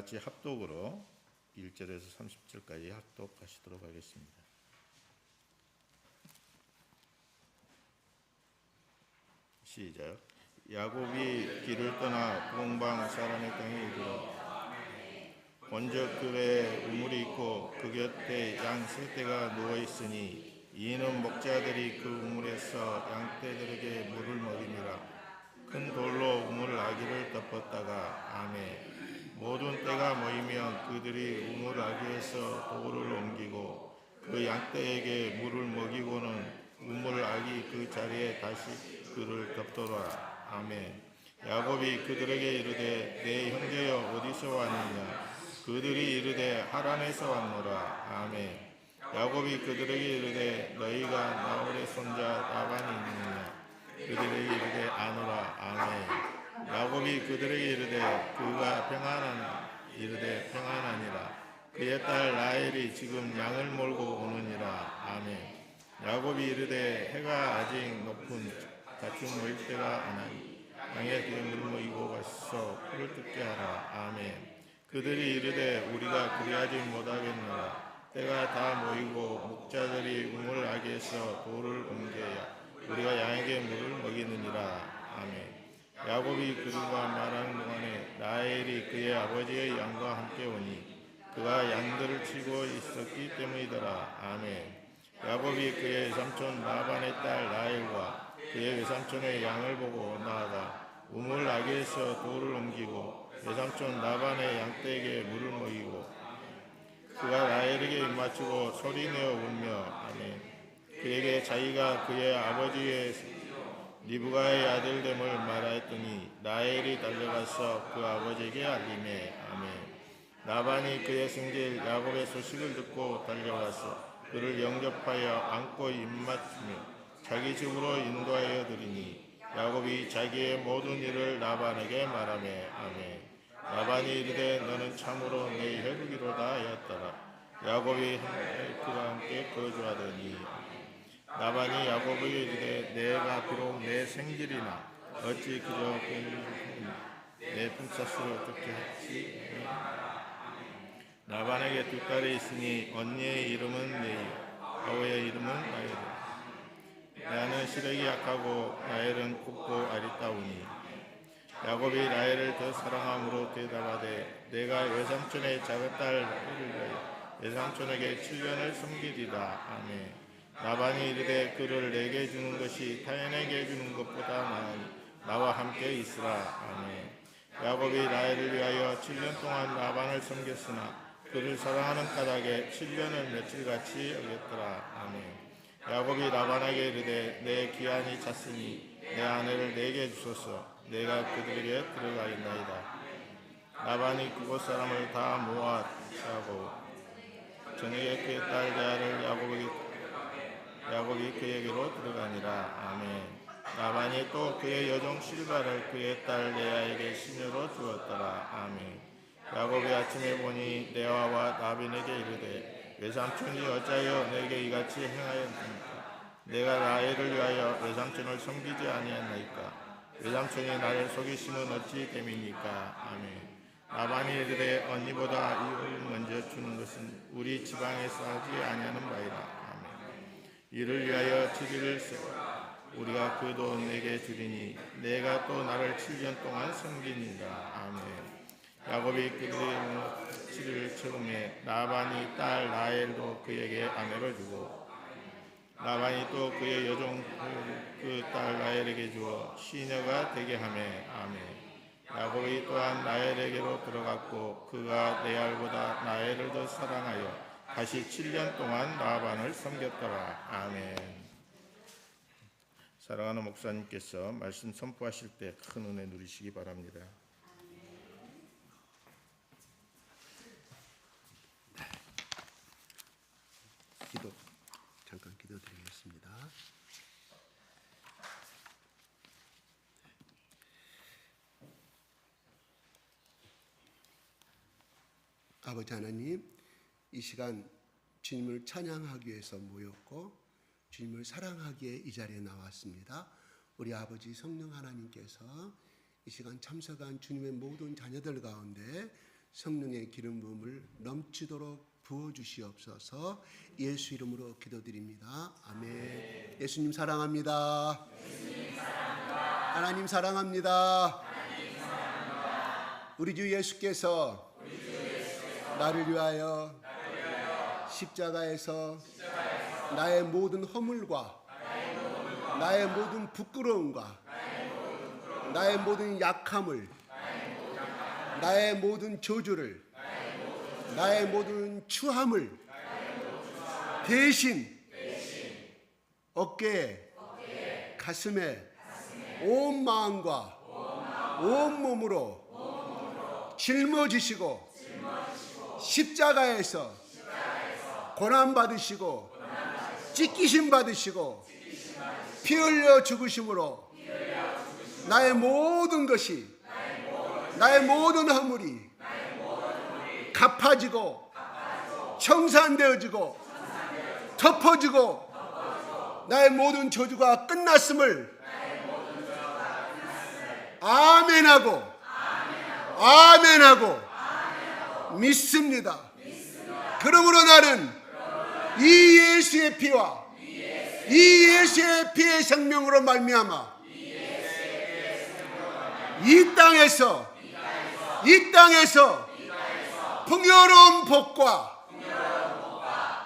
같이 합독으로 1절에서 30절까지 합독하시도록 하겠습니다. 시작. 야곱이 길을 떠나 부흥방 사람의 땅에 이르러 본적 그에 우물이 있고 그 곁에 양 세떼가 누워 있으니 이는 목자들이 그 우물에서 양떼들에게 물을 먹이니라. 큰 돌로 우물 아기를 덮었다가 아멘. 모든 떼가 모이면 그들이 우물 아기에서 돌을 옮기고 그 양떼에게 물을 먹이고는 우물 아기 그 자리에 다시 그를 덮더라. 아멘. 야곱이 그들에게 이르되 내 형제여 어디서 왔느냐? 그들이 이르되 하란에서 왔노라. 아멘. 야곱이 그들에게 이르되 너희가 나홀의 손자 라반이 있느냐? 그들에게 이르되 아노라. 아멘. 야곱이 그들에게 이르되 그가 평안하나? 이르되 평안하니라. 그의 딸 라헬이 지금 양을 몰고 오느니라. 아멘. 야곱이 이르되 해가 아직 높은 같이 모일 때가 아나니 양의 뒤에 물 모이고 가서 풀을 뜯게 하라. 아멘. 그들이 이르되 우리가 그리하지 못하겠노라. 때가 다 모이고 목자들이 우물 아기에서 돌을 옮겨야 우리가 양에게 물을 먹이느니라. 아멘. 야곱이 그들과 말하는 동안에 라헬이 그의 아버지의 양과 함께 오니 그가 양들을 치고 있었기 때문이더라. 아멘. 야곱이 그의 외삼촌 라반의 딸 라헬과 그의 외삼촌의 양을 보고 나아가 우물 아기에서 돌을 옮기고 외삼촌 라반의 양떼에게 물을 먹이고 그가 라헬에게 입맞추고 소리내어 울며 아멘. 그에게 자기가 그의 아버지의 리브가의 아들됨을 말하였더니 라헬이 달려가서 그 아버지에게 알리매 아멘. 라반이 그의 생질 야곱의 소식을 듣고 달려가서 그를 영접하여 안고 입맞추며 자기 집으로 인도하여 드리니 야곱이 자기의 모든 일을 라반에게 말하매 아멘. 라반이 이르되 너는 참으로 내 혈육이로다 하였더라. 야곱이 그와 함께 거주하더니 라반이 야곱에게 이르되 내가 비록 내 생질이나 어찌 그저 내 품삯으로 어떻게 할지. 라반에게 두 딸이 있으니 언니의 이름은 레이야 아우의 이름은 라헬이라. 나는 시력이 약하고 라헬은 굽고 아리따우니 야곱이 라헬을 더 사랑함으로 대답하되 내가 외삼촌의 작은 딸 라헬을 위하여 외삼촌에게 7년을 섬기리라. 아멘. 라반이 이르되 그를 내게 주는 것이 타인에게 주는 것보다 나으니 나와 함께 있으라. 아멘. 야곱이 라헬을 위하여 7년 동안 라반을 섬겼으나 그를 사랑하는 까닭에 7년을 며칠같이 여겼더라. 아멘. 야곱이 라반에게 이르되 내 기한이 찼으니 내 아내를 내게 주소서. 내가 그들에게 들어가겠나이다. 라반이 그곳 사람을 다 모아 싸고 저녁에 그의 딸 레아를 야곱이 그에게로 들어가니라. 아멘. 라반이 또 그의 여종 실바를 그의 딸 레아에게 시녀로 주었더라. 아멘. 야곱이 아침에 보니 레아와 라반에게 이르되 외삼촌이 어찌하여 내게 이같이 행하였습니까? 내가 라헬을 위하여 외삼촌을 섬기지 아니하나이까? 외삼촌이 나를 속이심은 어찌 됨입니까? 아멘. 라반이 이르되 언니보다 이를 먼저 주는 것은 우리 지방에서 하지 아니하는 바이라. 아멘. 이를 위하여 7일을 세워 우리가 그 돈 내게 주리니 내가 또 나를 7년 동안 섬기니라. 아멘. 야곱이 그들의 7일을 채우매 라반이 딸 라헬도 그에게 아내로 주고 라반이 또 그의 여종 그 딸 라헬에게 주어 시녀가 되게 하매 아멘. 야곱이 또한 라헬에게로 들어갔고 그가 레알보다 라헬을 더 사랑하여 다시 7년 동안 라반을 섬겼더라. 아멘. 사랑하는 목사님께서 말씀 선포하실 때 큰 은혜 누리시기 바랍니다. 잠깐 기도드리겠습니다. 아버지 하나님, 이 시간 주님을 찬양하기 위해서 모였고 주님을 사랑하기에 이 자리에 나왔습니다. 우리 아버지 성령 하나님께서 이 시간 참석한 주님의 모든 자녀들 가운데 성령의 기름 부음을 넘치도록 부어주시옵소서. 예수 이름으로 기도드립니다. 아멘. 예수님 사랑합니다. 하나님 사랑합니다. 우리 주 예수께서 나를 위하여 십자가에서 나의 모든 허물과 나의 모든 부끄러움과 나의 모든 약함을, 나의 모든 저주를, 나의 모든 추함을 대신 어깨에, 가슴에, 온 마음과 온 몸으로 짊어지시고 십자가에서 고난 받으시고 찢기심 받으시고 피 흘려 죽으심으로 나의 모든 것이, 나의 모든 허물이 갚아지고 청산되어지고 덮어지고 나의 모든 저주가 끝났음을 아멘하고 아멘하고 믿습니다. 그러므로 나는 이 예수의 피와 이 예수의 피의 생명으로 말미암아 이 땅에서 풍요로운 복과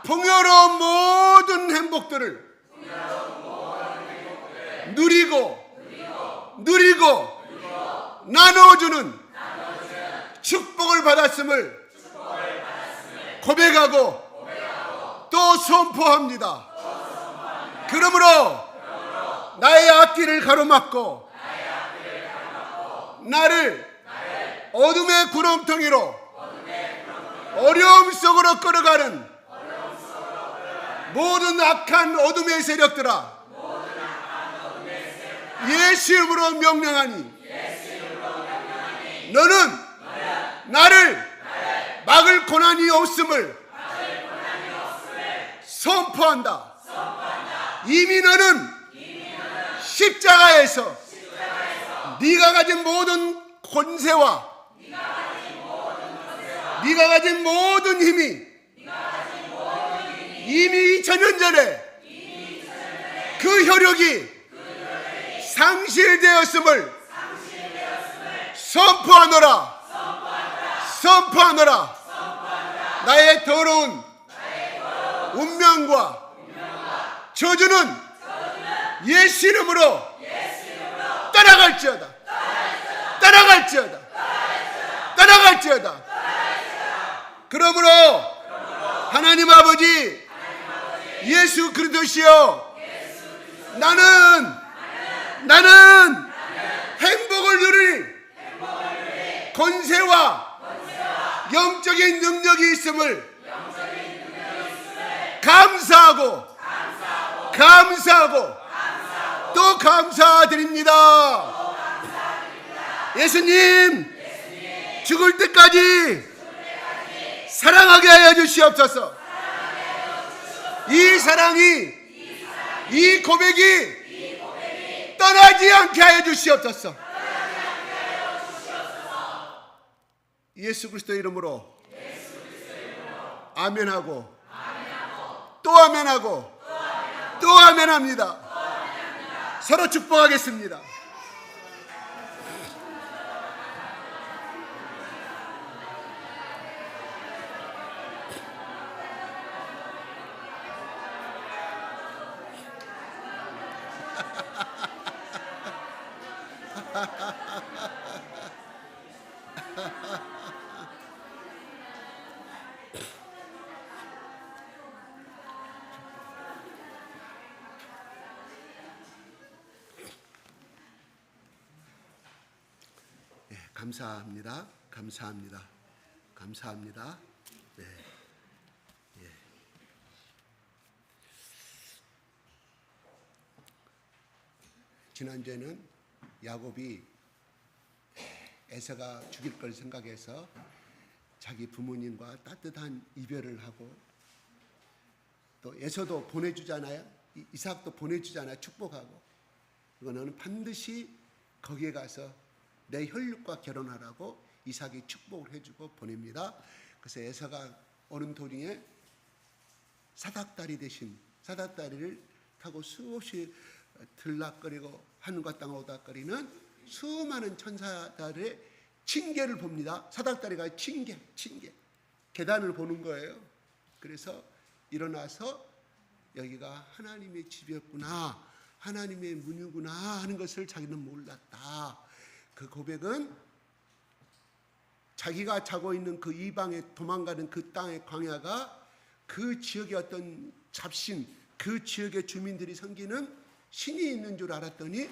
풍요로운 모든 행복들을 누리고 나누어주는 축복을 받았음을 고백하고 또 선포합니다. 그러므로 나의 앞길을 가로막고 나를 어둠의 구렁텅이로 어려움 속으로 끌어가는 모든 악한 어둠의 세력들아, 예수 이름으로 명령하니 너는 나를 막을 고난이 없음을 선포한다. 이미 너는 십자가에서 네가 가진 모든 권세와 네가 가진 모든 힘이 이미 2000년 전에 그 효력이 상실되었음을 선포하노라. 나의 더러운 운명과 저주는 예수 이름으로 떠나갈지어다. 그러므로 하나님 아버지 예수 그리스도시여, 나는 행복을 누릴 권세와 영적인 능력이 있음을 감사하고 또 감사드립니다. 예수님, 죽을 때까지 사랑하게 하여 주시옵소서. 이 사랑이, 이 고백이 떠나지 않게 하여 주시옵소서. 예수 그리스도의 이름으로 아멘하고 또 아멘하고 또 아멘합니다. 서로 축복하겠습니다. 감사합니다. 네. 예. 지난주에는 야곱이 에서가 죽일 걸 생각해서 자기 부모님과 따뜻한 이별을 하고, 또 에서도 보내주잖아요. 이삭도 보내주잖아요. 축복하고. 그리고 너는 반드시 거기에 가서 내 혈육과 결혼하라고 이삭이 축복을 해주고 보냅니다. 그래서 에서가 오는 도중에 사닥다리 대신 사닥다리를 타고 수없이 들락거리고 하늘과 땅 오닥거리는 수많은 천사들의 징계를 봅니다. 사닥다리가 징계 계단을 보는 거예요. 그래서 일어나서 여기가 하나님의 집이었구나, 하나님의 문이구나 하는 것을 자기는 몰랐다. 그 고백은 자기가 자고 있는 그 이방에 도망가는 그 땅의 광야가 그 지역의 어떤 잡신, 그 지역의 주민들이 섬기는 신이 있는 줄 알았더니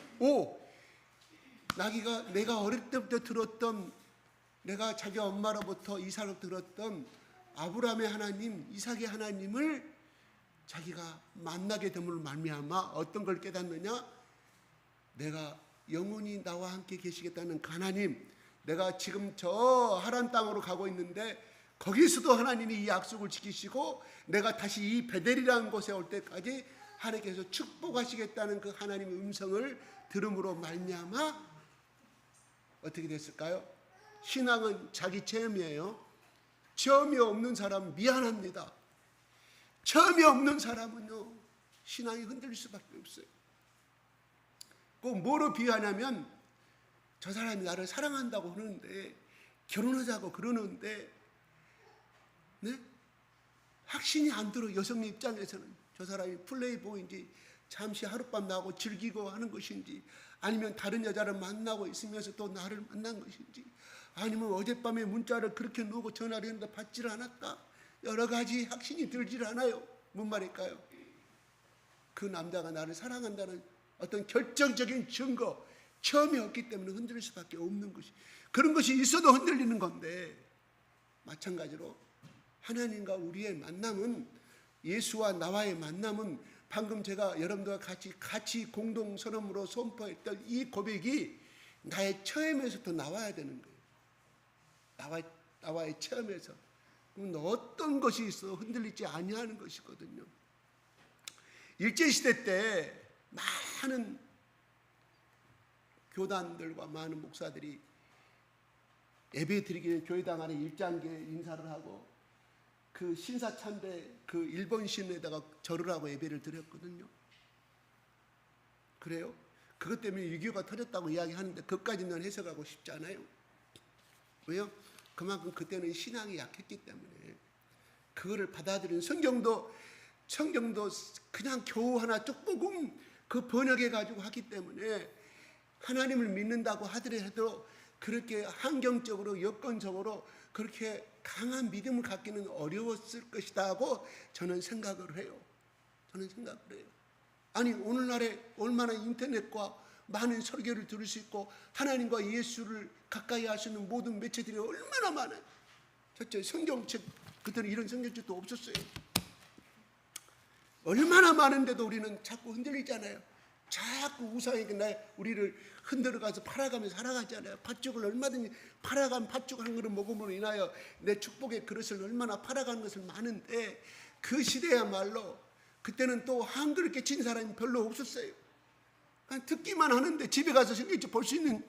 내가 어릴 때부터 들었던, 내가 자기 엄마로부터 이삭을 들었던 아브라함의 하나님, 이삭의 하나님을 자기가 만나게 됨으로 말미암아 어떤 걸 깨닫느냐? 내가 영원히 나와 함께 계시겠다는 그 하나님, 내가 지금 저 하란 땅으로 가고 있는데 거기서도 하나님이 이 약속을 지키시고 내가 다시 이 베델이라는 곳에 올 때까지 하나님께서 축복하시겠다는 그 하나님의 음성을 들음으로 말미암아 어떻게 됐을까요? 신앙은 자기 체험이에요. 체험이 없는 사람 미안합니다. 체험이 없는 사람은요, 신앙이 흔들릴 수밖에 없어요. 꼭 뭐로 비유하냐면, 저 사람이 나를 사랑한다고 그러는데, 결혼하자고 그러는데, 네? 확신이 안 들어. 여성 입장에서는 저 사람이 플레이보이인지 잠시 하룻밤 나고 즐기고 하는 것인지, 아니면 다른 여자를 만나고 있으면서 또 나를 만난 것인지, 아니면 어젯밤에 문자를 그렇게 놓고 전화를 했는데 받지를 않았다, 여러 가지 확신이 들질 않아요. 뭔 말일까요? 그 남자가 나를 사랑한다는 어떤 결정적인 증거, 체험이 없기 때문에 흔들릴 수밖에 없는 것이, 그런 것이 있어도 흔들리는 건데, 마찬가지로 하나님과 우리의 만남은, 예수와 나와의 만남은 방금 제가 여러분들과 같이 공동 선언으로 선포했던 이 고백이 나의 체험에서부터 나와야 되는 거예요. 나와의 체험에서. 그럼 어떤 것이 있어 흔들리지 아니하는 것이거든요. 일제시대 때 많은 교단들과 많은 목사들이 예배 드리기는 교회당 안에 일장기에 인사를 하고 그 신사참배 그 일본 신에다가 절을 하고 예배를 드렸거든요. 그래요? 그것 때문에 유교가 터졌다고 이야기하는데 그것까지는 해석하고 싶지 않아요. 왜요? 그만큼 그때는 신앙이 약했기 때문에 그거를 받아들이는, 성경도 그냥 겨우 하나 쪽복음 그 번역해 가지고 하기 때문에 하나님을 믿는다고 하더라도 그렇게 환경적으로 여건적으로 그렇게 강한 믿음을 갖기는 어려웠을 것이다 하고 저는 생각을 해요. 아니 오늘날에 얼마나 인터넷과 많은 설교를 들을 수 있고 하나님과 예수를 가까이 할 수 있는 모든 매체들이 얼마나 많아요. 첫째, 성경책, 그때는 이런 성경책도 없었어요. 얼마나 많은데도 우리는 자꾸 흔들리잖아요. 자꾸 우상에게 우리를 흔들어가서 팔아가면서 살아가잖아요. 팥죽을 얼마든지 팔아간 팥죽 한 그릇 먹음으로 인하여 내 축복의 그릇을 얼마나 팔아가는 것을 많은데, 그 시대야말로 그때는 또 한 그릇 깨친 사람이 별로 없었어요. 그냥 듣기만 하는데 집에 가서 성경책 볼 수 있는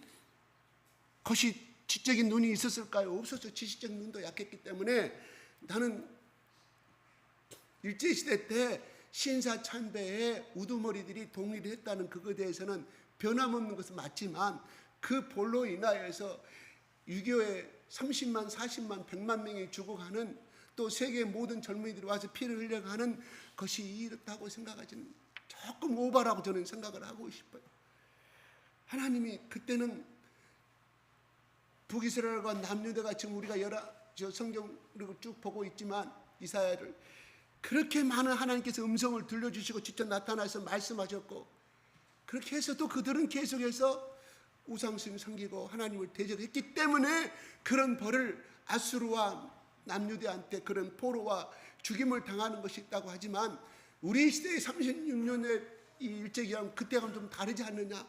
것이 지적인 눈이 있었을까요? 없었어요. 지식적 눈도 약했기 때문에. 나는 일제시대 때 신사참배에 우두머리들이 동의를 했다는 그것에 대해서는 변함없는 것은 맞지만, 그 볼로 인하여서 유교에 30만, 40만, 100만 명이 죽어가는, 또 세계 모든 젊은이들이 와서 피를 흘려가는 것이 이렇다고 생각하지는 조금 오바라고 저는 생각을 하고 싶어요. 하나님이 그때는 북이스라엘과 남유다가 지금 우리가 성경을 쭉 보고 있지만 이사야를 그렇게 많은 하나님께서 음성을 들려주시고 직접 나타나서 말씀하셨고, 그렇게 해서도 그들은 계속해서 우상숭 섬기고 하나님을 대적했기 때문에 그런 벌을 아수르와 남유대한테 그런 포로와 죽임을 당하는 것이 있다고 하지만, 우리 시대의 36년의 이 일제기간 그때와는 좀 다르지 않느냐,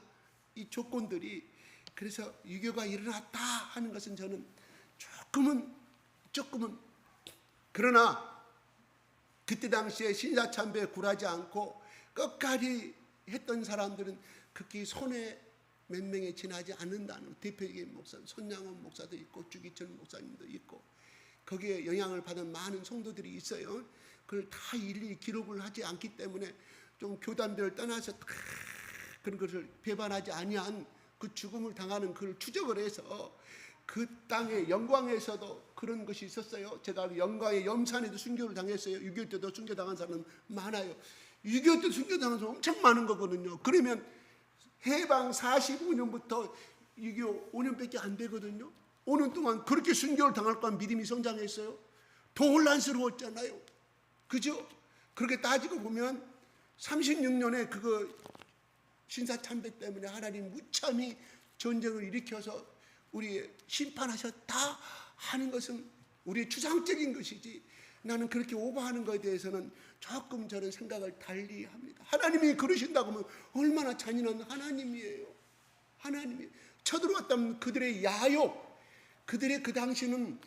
이 조건들이. 그래서 유교가 일어났다 하는 것은 저는 조금은 그러나 그때 당시에 신사참배에 굴하지 않고 끝까지 했던 사람들은 극히 손에 몇 명에 지나지 않는다는 대표적인 목사 손양원 목사도 있고 주기철 목사님도 있고 거기에 영향을 받은 많은 성도들이 있어요. 그걸 다 일일이 기록을 하지 않기 때문에 좀 교단별을 떠나서 다 그런 것을 배반하지 아니한 그 죽음을 당하는 그걸 추적을 해서 그 땅의 영광에서도 그런 것이 있었어요. 제가 영광의 염산에도 순교를 당했어요. 6.25 때도 순교당한 사람은 많아요. 6.25 때 순교당한 사람 엄청 많은 거거든요. 그러면 해방 45년부터 6.25 5년밖에 안 되거든요. 5년 동안 그렇게 순교를 당할 거면 믿음이 성장했어요. 더 혼란스러웠잖아요. 그죠? 그렇게 따지고 보면 36년에 그거 신사참배 때문에 하나님 무참히 전쟁을 일으켜서 우리 심판하셨다 하는 것은 우리의 추상적인 것이지, 나는 그렇게 오버하는 것에 대해서는 조금 저는 생각을 달리 합니다. 하나님이 그러신다고 하면 얼마나 잔인한 하나님이에요. 하나님이 쳐들어왔다면 그들의 야욕, 그들의 그 당시는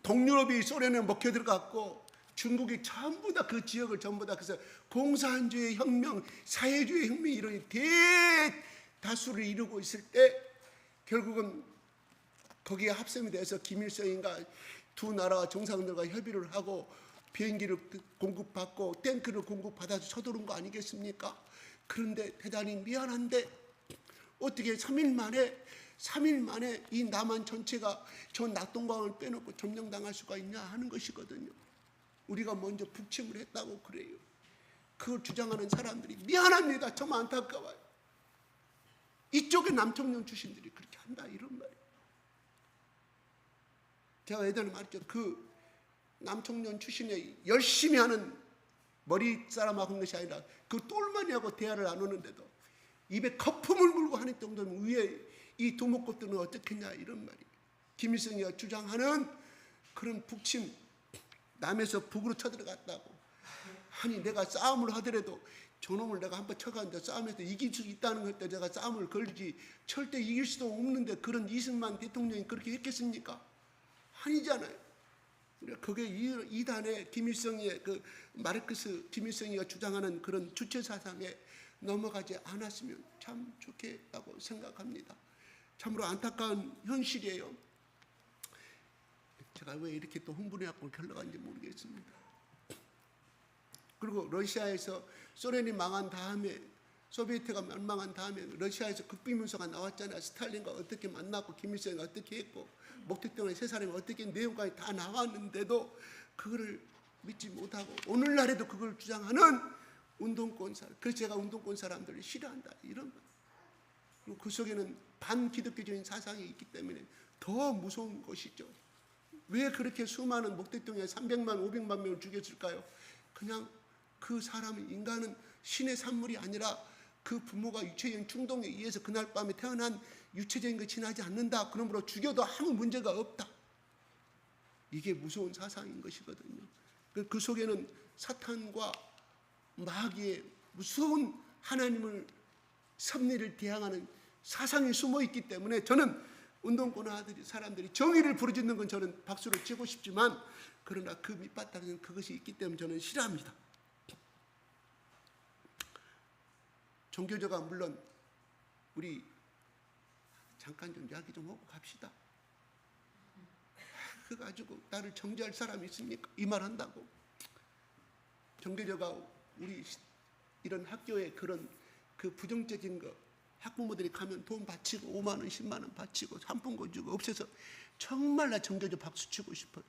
동유럽이 소련에 먹혀 들어갔고 중국이 전부 다 그 지역을 전부 다, 그래서 공산주의 혁명, 사회주의 혁명이 이런 대다수를 이루고 있을 때 결국은 거기에 합sem이 돼서 김일성인가 두 나라 정상들과 협의를 하고 비행기를 공급받고 탱크를 공급받아서 쳐들어온 거 아니겠습니까? 그런데 대단히 미안한데 어떻게 3일 만에 이 남한 전체가 저 낙동강을 빼놓고 점령당할 수가 있냐 하는 것이거든요. 우리가 먼저 북침을 했다고 그래요. 그걸 주장하는 사람들이 미안합니다. 정말 안타까워요. 이쪽에 남청년 출신들이 그렇게 한다 이런 말이에요. 제가 예전에 말했죠. 그 남청년 출신에 열심히 하는 머리 사람하고 하는 것이 아니라 그 똘마니하고 대화를 나누는데도 입에 거품을 물고 하는 정도면 위에 이 두목것들은 어떻겠냐 이런 말이에요. 김일성이가 주장하는 그런 북침, 남에서 북으로 쳐들어갔다고. 아니 내가 싸움을 하더라도 저놈을 내가 한번 쳐가는데 싸움에서 이길 수 있다는 걸 때 내가 싸움을 걸지 절대 이길 수도 없는데 그런 이승만 대통령이 그렇게 했겠습니까? 아니잖아요. 그게 이단의 김일성의 그 마르크스 김일성이가 주장하는 그런 주체 사상에 넘어가지 않았으면 참 좋겠다고 생각합니다. 참으로 안타까운 현실이에요. 제가 왜 이렇게 또 흥분해갖고 흘러간지 모르겠습니다. 그리고 러시아에서 소련이 망한 다음에, 소비에트가 멸망한 다음에 러시아에서 극비문서가 나왔잖아요. 스탈린과 어떻게 만났고 김일성이 어떻게 했고 목 대통령의 세 사람이 어떻게 내용까지 다 나왔는데도 그거를 믿지 못하고 오늘날에도 그걸 주장하는 운동권 사람, 그래서 제가 운동권 사람들을 싫어한다 이런 거. 그리고 그 속에는 반기독교적인 사상이 있기 때문에 더 무서운 것이죠. 왜 그렇게 수많은 목 대통령이 300만 500만 명을 죽였을까요? 그냥 그 사람은, 인간은 신의 산물이 아니라 그 부모가 유체적인 충동에 의해서 그날 밤에 태어난 유체적인 거 지나지 않는다. 그러므로 죽여도 아무 문제가 없다. 이게 무서운 사상인 것이거든요. 그 속에는 사탄과 마귀의 무서운 하나님을 섭리를 대항하는 사상이 숨어 있기 때문에 저는 운동권 사람들이 정의를 부르짖는 건 저는 박수를 치고 싶지만, 그러나 그 밑바탕에는 그것이 있기 때문에 저는 싫어합니다. 종교제가 물론 우리 잠깐 좀 이야기 좀 하고 갑시다. 그거 가지고 나를 정죄할 사람이 있습니까? 이 말 한다고. 종교제가 우리 이런 학교에 그런 그 부정적인 거, 학부모들이 가면 돈 바치고 5만 원, 10만 원 바치고 상품권 주고 없애서 정말 나 종교제 박수 치고 싶어요.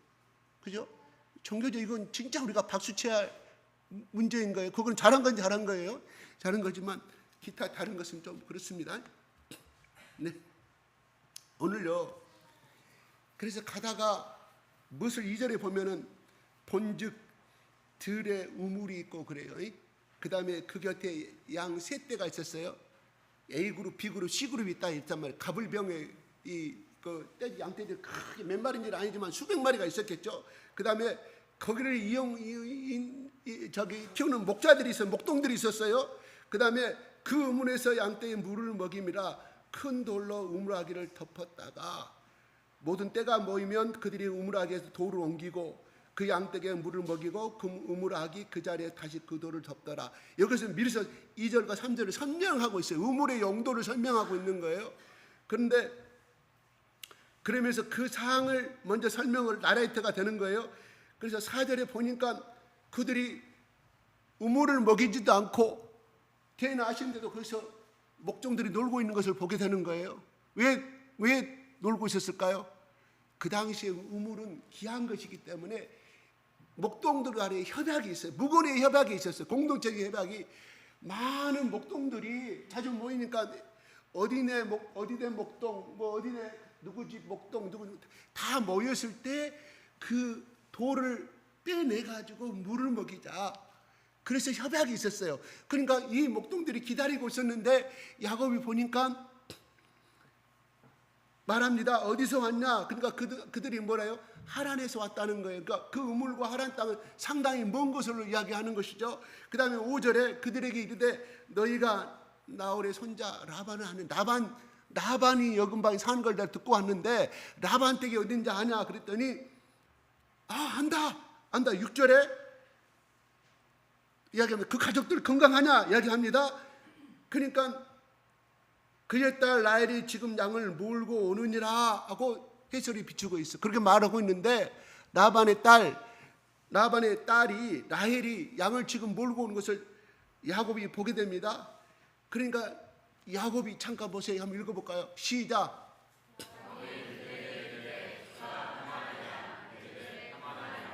그죠? 종교제 이건 진짜 우리가 박수 쳐야 할 문제인 거예요. 그건 잘한 건 잘한 거예요. 잘한 거지만 기타 다른 것은 좀 그렇습니다. 네. 오늘요. 그래서 가다가 무엇을 2절에 보면은 본즉 들에 우물이 있고 그래요. 그 다음에 그 곁에 양 세 떼가 있었어요. A그룹, B그룹, C그룹이 있다 했단 말이에요. 가불병에 그 양떼들 크게 몇 마리인지는 아니지만 수백 마리가 있었겠죠. 그 다음에 거기를 키우는 목자들이 있어요. 목동들이 있었어요. 그 다음에 그 우물에서 양떼의 물을 먹임이라 큰 돌로 우물아기를 덮었다가 모든 때가 모이면 그들이 우물아기에서 돌을 옮기고 그 양떼에 물을 먹이고 그 우물아기 그 자리에 다시 그 돌을 덮더라. 여기서 미리서 2절과 3절을 설명하고 있어요. 우물의 용도를 설명하고 있는 거예요. 그런데 그러면서 그 사항을 먼저 설명을 나레이터가 되는 거예요. 그래서 4절에 보니까 그들이 우물을 먹이지도 않고 태어나신데도 거기서 목종들이 놀고 있는 것을 보게 되는 거예요. 왜 놀고 있었을까요? 그 당시에 우물은 귀한 것이기 때문에 목동들 간에 협약이 있어요. 무건의 협약이 있었어요. 공동체의 협약이. 많은 목동들이 자주 모이니까 어디네 목동, 뭐 어디네 누구 집 목동, 누구 다 모였을 때 그 돌을 빼내 가지고 물을 먹이자. 그래서 협약이 있었어요. 그러니까 이 목동들이 기다리고 있었는데 야곱이 보니까 말합니다. 어디서 왔냐? 그러니까 그들이 뭐래요? 하란에서 왔다는 거예요. 그러니까 그 우물과 하란 땅은 상당히 먼 곳으로 이야기하는 것이죠. 그 다음에 5절에 그들에게 이르되 너희가 나홀의 손자 라반을 하는 라반이 여금방에 사는 걸 내가 듣고 왔는데 라반 댁이 어딘지 아냐? 그랬더니 안다. 6절에 이야기합니다. 그 가족들 건강하냐? 이야기합니다. 그러니까 그의 딸 라헬이 지금 양을 몰고 오느니라 하고 해설이 비추고 있어. 그렇게 말하고 있는데 라반의 딸이 라헬이 양을 지금 몰고 오는 것을 야곱이 보게 됩니다. 그러니까 야곱이 잠깐 보세요. 한번 읽어볼까요? 시작.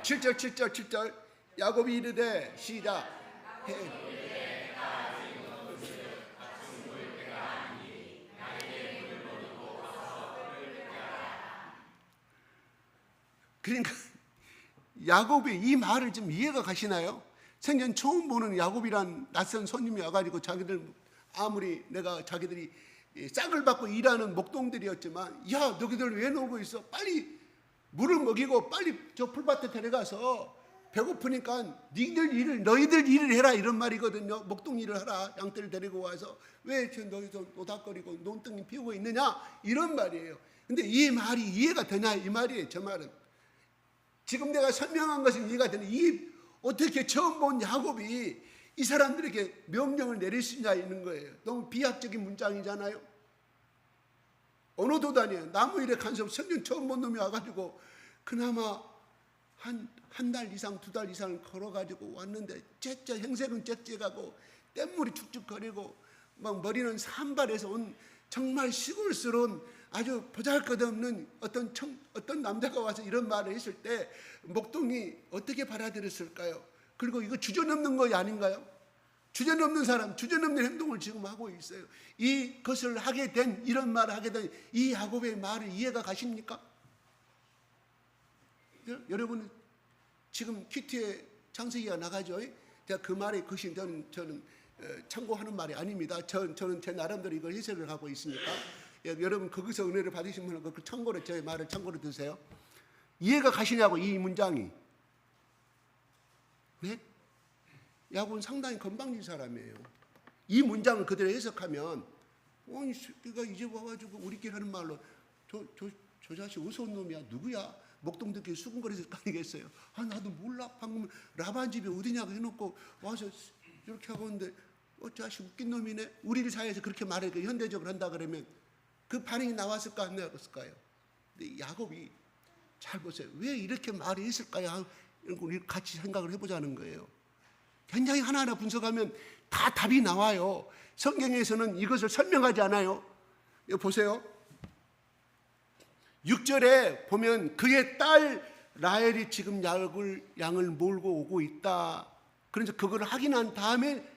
7절 야곱이 이르되 시작. 그러니까 야곱이 이 말을 좀 이해가 가시나요? 생전 처음 보는 야곱이란 낯선 손님이 와가지고 자기들 아무리 자기들이 싹을 받고 일하는 목동들이었지만 야 너희들 왜 놀고 있어? 빨리 물을 먹이고 빨리 저 풀밭에 데려가서 배고프니까 너희들 일을 해라 이런 말이거든요. 목동 일을 하라. 양떼를 데리고 와서 왜 너희들 노닥거리고 논덩이 피우고 있느냐 이런 말이에요. 근데 이 말이 이해가 되냐 이 말이에요. 저 말은 지금 내가 설명한 것은 이해가 되는 어떻게 처음 본 야곱이 이 사람들에게 명령을 내릴 수 있냐 있는 거예요. 너무 비약적인 문장이잖아요. 언어도 아니에요. 나무 일에 간섭 성경 처음 본 놈이 와가지고 그나마 한 달 이상 2달 이상을 걸어가지고 왔는데 행색은 짹짹하고 뗏물이 축축거리고 막 머리는 산발해서 온 정말 시골스러운 아주 보잘것없는 어떤 남자가 와서 이런 말을 했을 때 목동이 어떻게 받아들였을까요? 그리고 이거 주저넘는 거 아닌가요? 주저넘는 사람, 주저넘는 행동을 지금 하고 있어요. 이것을 하게 된, 이런 말을 하게 된 이 야곱의 말을 이해가 가십니까? 여러분 지금 큐티에 창세기가 나가죠. 제가 그 말에 그것이 저는 참고하는 말이 아닙니다. 저는 제 나름대로 이걸 해석을 하고 있으니까 여러분 거기서 은혜를 받으신 분은 그 참고로 제 말을 참고로 드세요. 이해가 가시냐고 이 문장이. 네? 야곱은 상당히 건방진 사람이에요. 이 문장을 그대로 해석하면 그가 이제 와가지고 우리끼리 하는 말로 저 자식 어서 온 놈이야 누구야? 목동들끼리 수군거리서 다니겠어요. 나도 몰라. 방금 라반 집이 어디냐고 해놓고 와서 이렇게 하고 있는데 자식 웃긴 놈이네. 우리 사이에서 그렇게 말하니까 현대적으로 한다 그러면 그 반응이 나왔을까 안 나왔을까요? 근데 야곱이 잘 보세요. 왜 이렇게 말을 했을까요? 우리 같이 생각을 해보자는 거예요. 굉장히 하나하나 분석하면 다 답이 나와요. 성경에서는 이것을 설명하지 않아요. 여기 보세요. 6절에 보면 그의 딸 라헬이 지금 양을 몰고 오고 있다. 그래서 그걸 확인한 다음에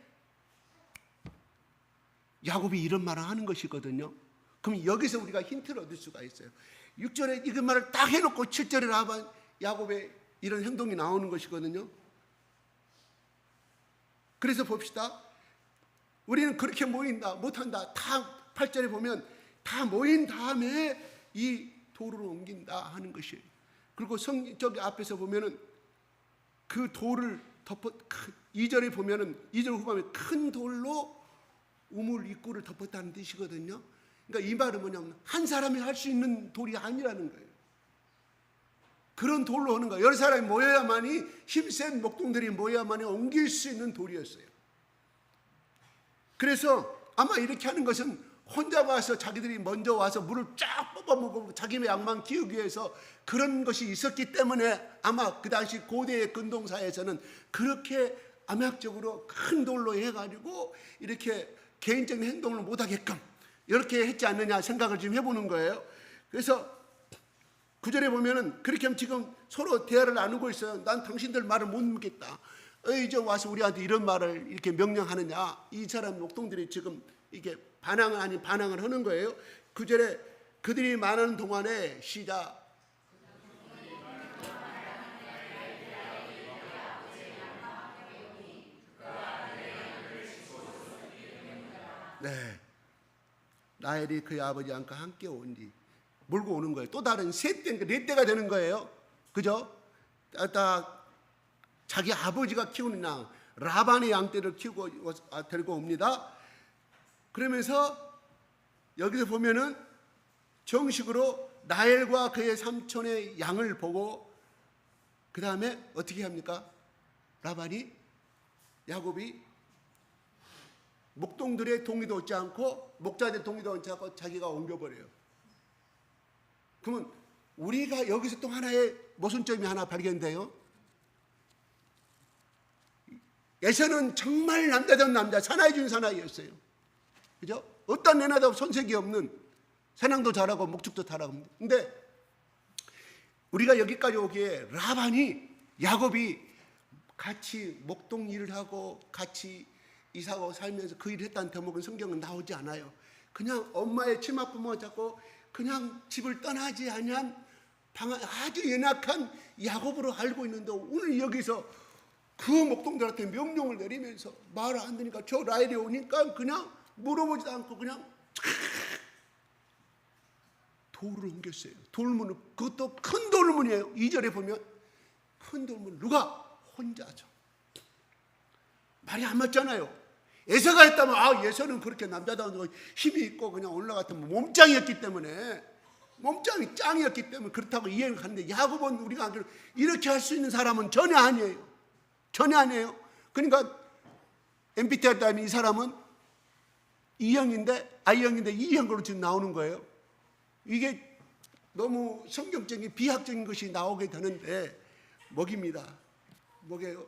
야곱이 이런 말을 하는 것이거든요. 그럼 여기서 우리가 힌트를 얻을 수가 있어요. 6절에 이 말을 딱 해놓고 7절에 야곱의 이런 행동이 나오는 것이거든요. 그래서 봅시다. 우리는 그렇게 모인다 못한다. 다 8절에 보면 다 모인 다음에 이 돌을 옮긴다 하는 것이에요. 그리고 저기 앞에서 보면은 그 돌을 2절에 보면은 2절 후반에 큰 돌로 우물 입구를 덮었다는 뜻이거든요. 그러니까 이 말은 뭐냐면 한 사람이 할 수 있는 돌이 아니라는 거예요. 그런 돌로 하는 거예요. 여러 사람이 모여야만이, 힘센 목동들이 모여야만이 옮길 수 있는 돌이었어요. 그래서 아마 이렇게 하는 것은 혼자 와서 자기들이 먼저 와서 물을 쫙 뽑아먹고 자기 양만 키우기 위해서 그런 것이 있었기 때문에 아마 그 당시 고대의 근동사에서는 그렇게 암약적으로 큰 돌로 해가지고 이렇게 개인적인 행동을 못하게끔 이렇게 했지 않느냐 생각을 좀 해보는 거예요. 그래서 9절에 보면은 그렇게 하면 지금 서로 대화를 나누고 있어요. 난 당신들 말을 못 묻겠다. 이제 와서 우리한테 이런 말을 이렇게 명령하느냐. 이 사람 목동들이 지금 이게 반항을 아닌 반항을 하는 거예요. 9절에 그들이 말하는 동안에 시작. 네, 라헬이 그의 아버지 안과 함께 온 뒤 몰고 오는 거예요. 또 다른 세 때, 네 때가 되는 거예요. 그죠? 다 자기 아버지가 키우는 양, 라반의 양떼를 키우고 데리고 옵니다. 그러면서 여기서 보면은 정식으로 라헬과 그의 삼촌의 양을 보고 그 다음에 어떻게 합니까? 라반이, 야곱이 목동들의 동의도 얻지 않고 목자들의 동의도 얻지 않고 자기가 옮겨버려요. 그러면 우리가 여기서 또 하나의 모순점이 하나 발견돼요. 에서는 정말 남자다운 남자, 사나이 중 사나이였어요. 그죠? 어떤 내나도 손색이 없는, 사냥도 잘하고 목축도 잘하고. 근데 우리가 여기까지 오기에 라반이, 야곱이 같이 목동 일을 하고 같이 이사하고 살면서 그 일을 했다는 대목은 성경은 나오지 않아요. 그냥 엄마의 치맛부모가 잡고 그냥 집을 떠나지 아니한 아주 연약한 야곱으로 알고 있는데 오늘 여기서 그 목동들한테 명령을 내리면서 말을 안 듣니까 저 라헬이 오니까 그냥 물어보지도 않고 그냥 돌을 옮겼어요. 돌문을, 그것도 큰 돌문이에요. 2절에 보면 큰 돌문, 누가? 혼자죠. 말이 안 맞잖아요. 에서가 했다면 에서는 그렇게 남자다운 힘이 있고 그냥 올라갔다면 몸짱이었기 때문에, 몸짱이 짱이었기 때문에 그렇다고 이해를 하는데, 야곱은 우리가 알기로 이렇게 할 수 있는 사람은 전혀 아니에요. 전혀 아니에요. 그러니까 MBTI 따면 이 사람은 I형인데 E형으로 지금 나오는 거예요. 이게 너무 성경적인 비학적인 것이 나오게 되는데 먹입니다. 뭐게요?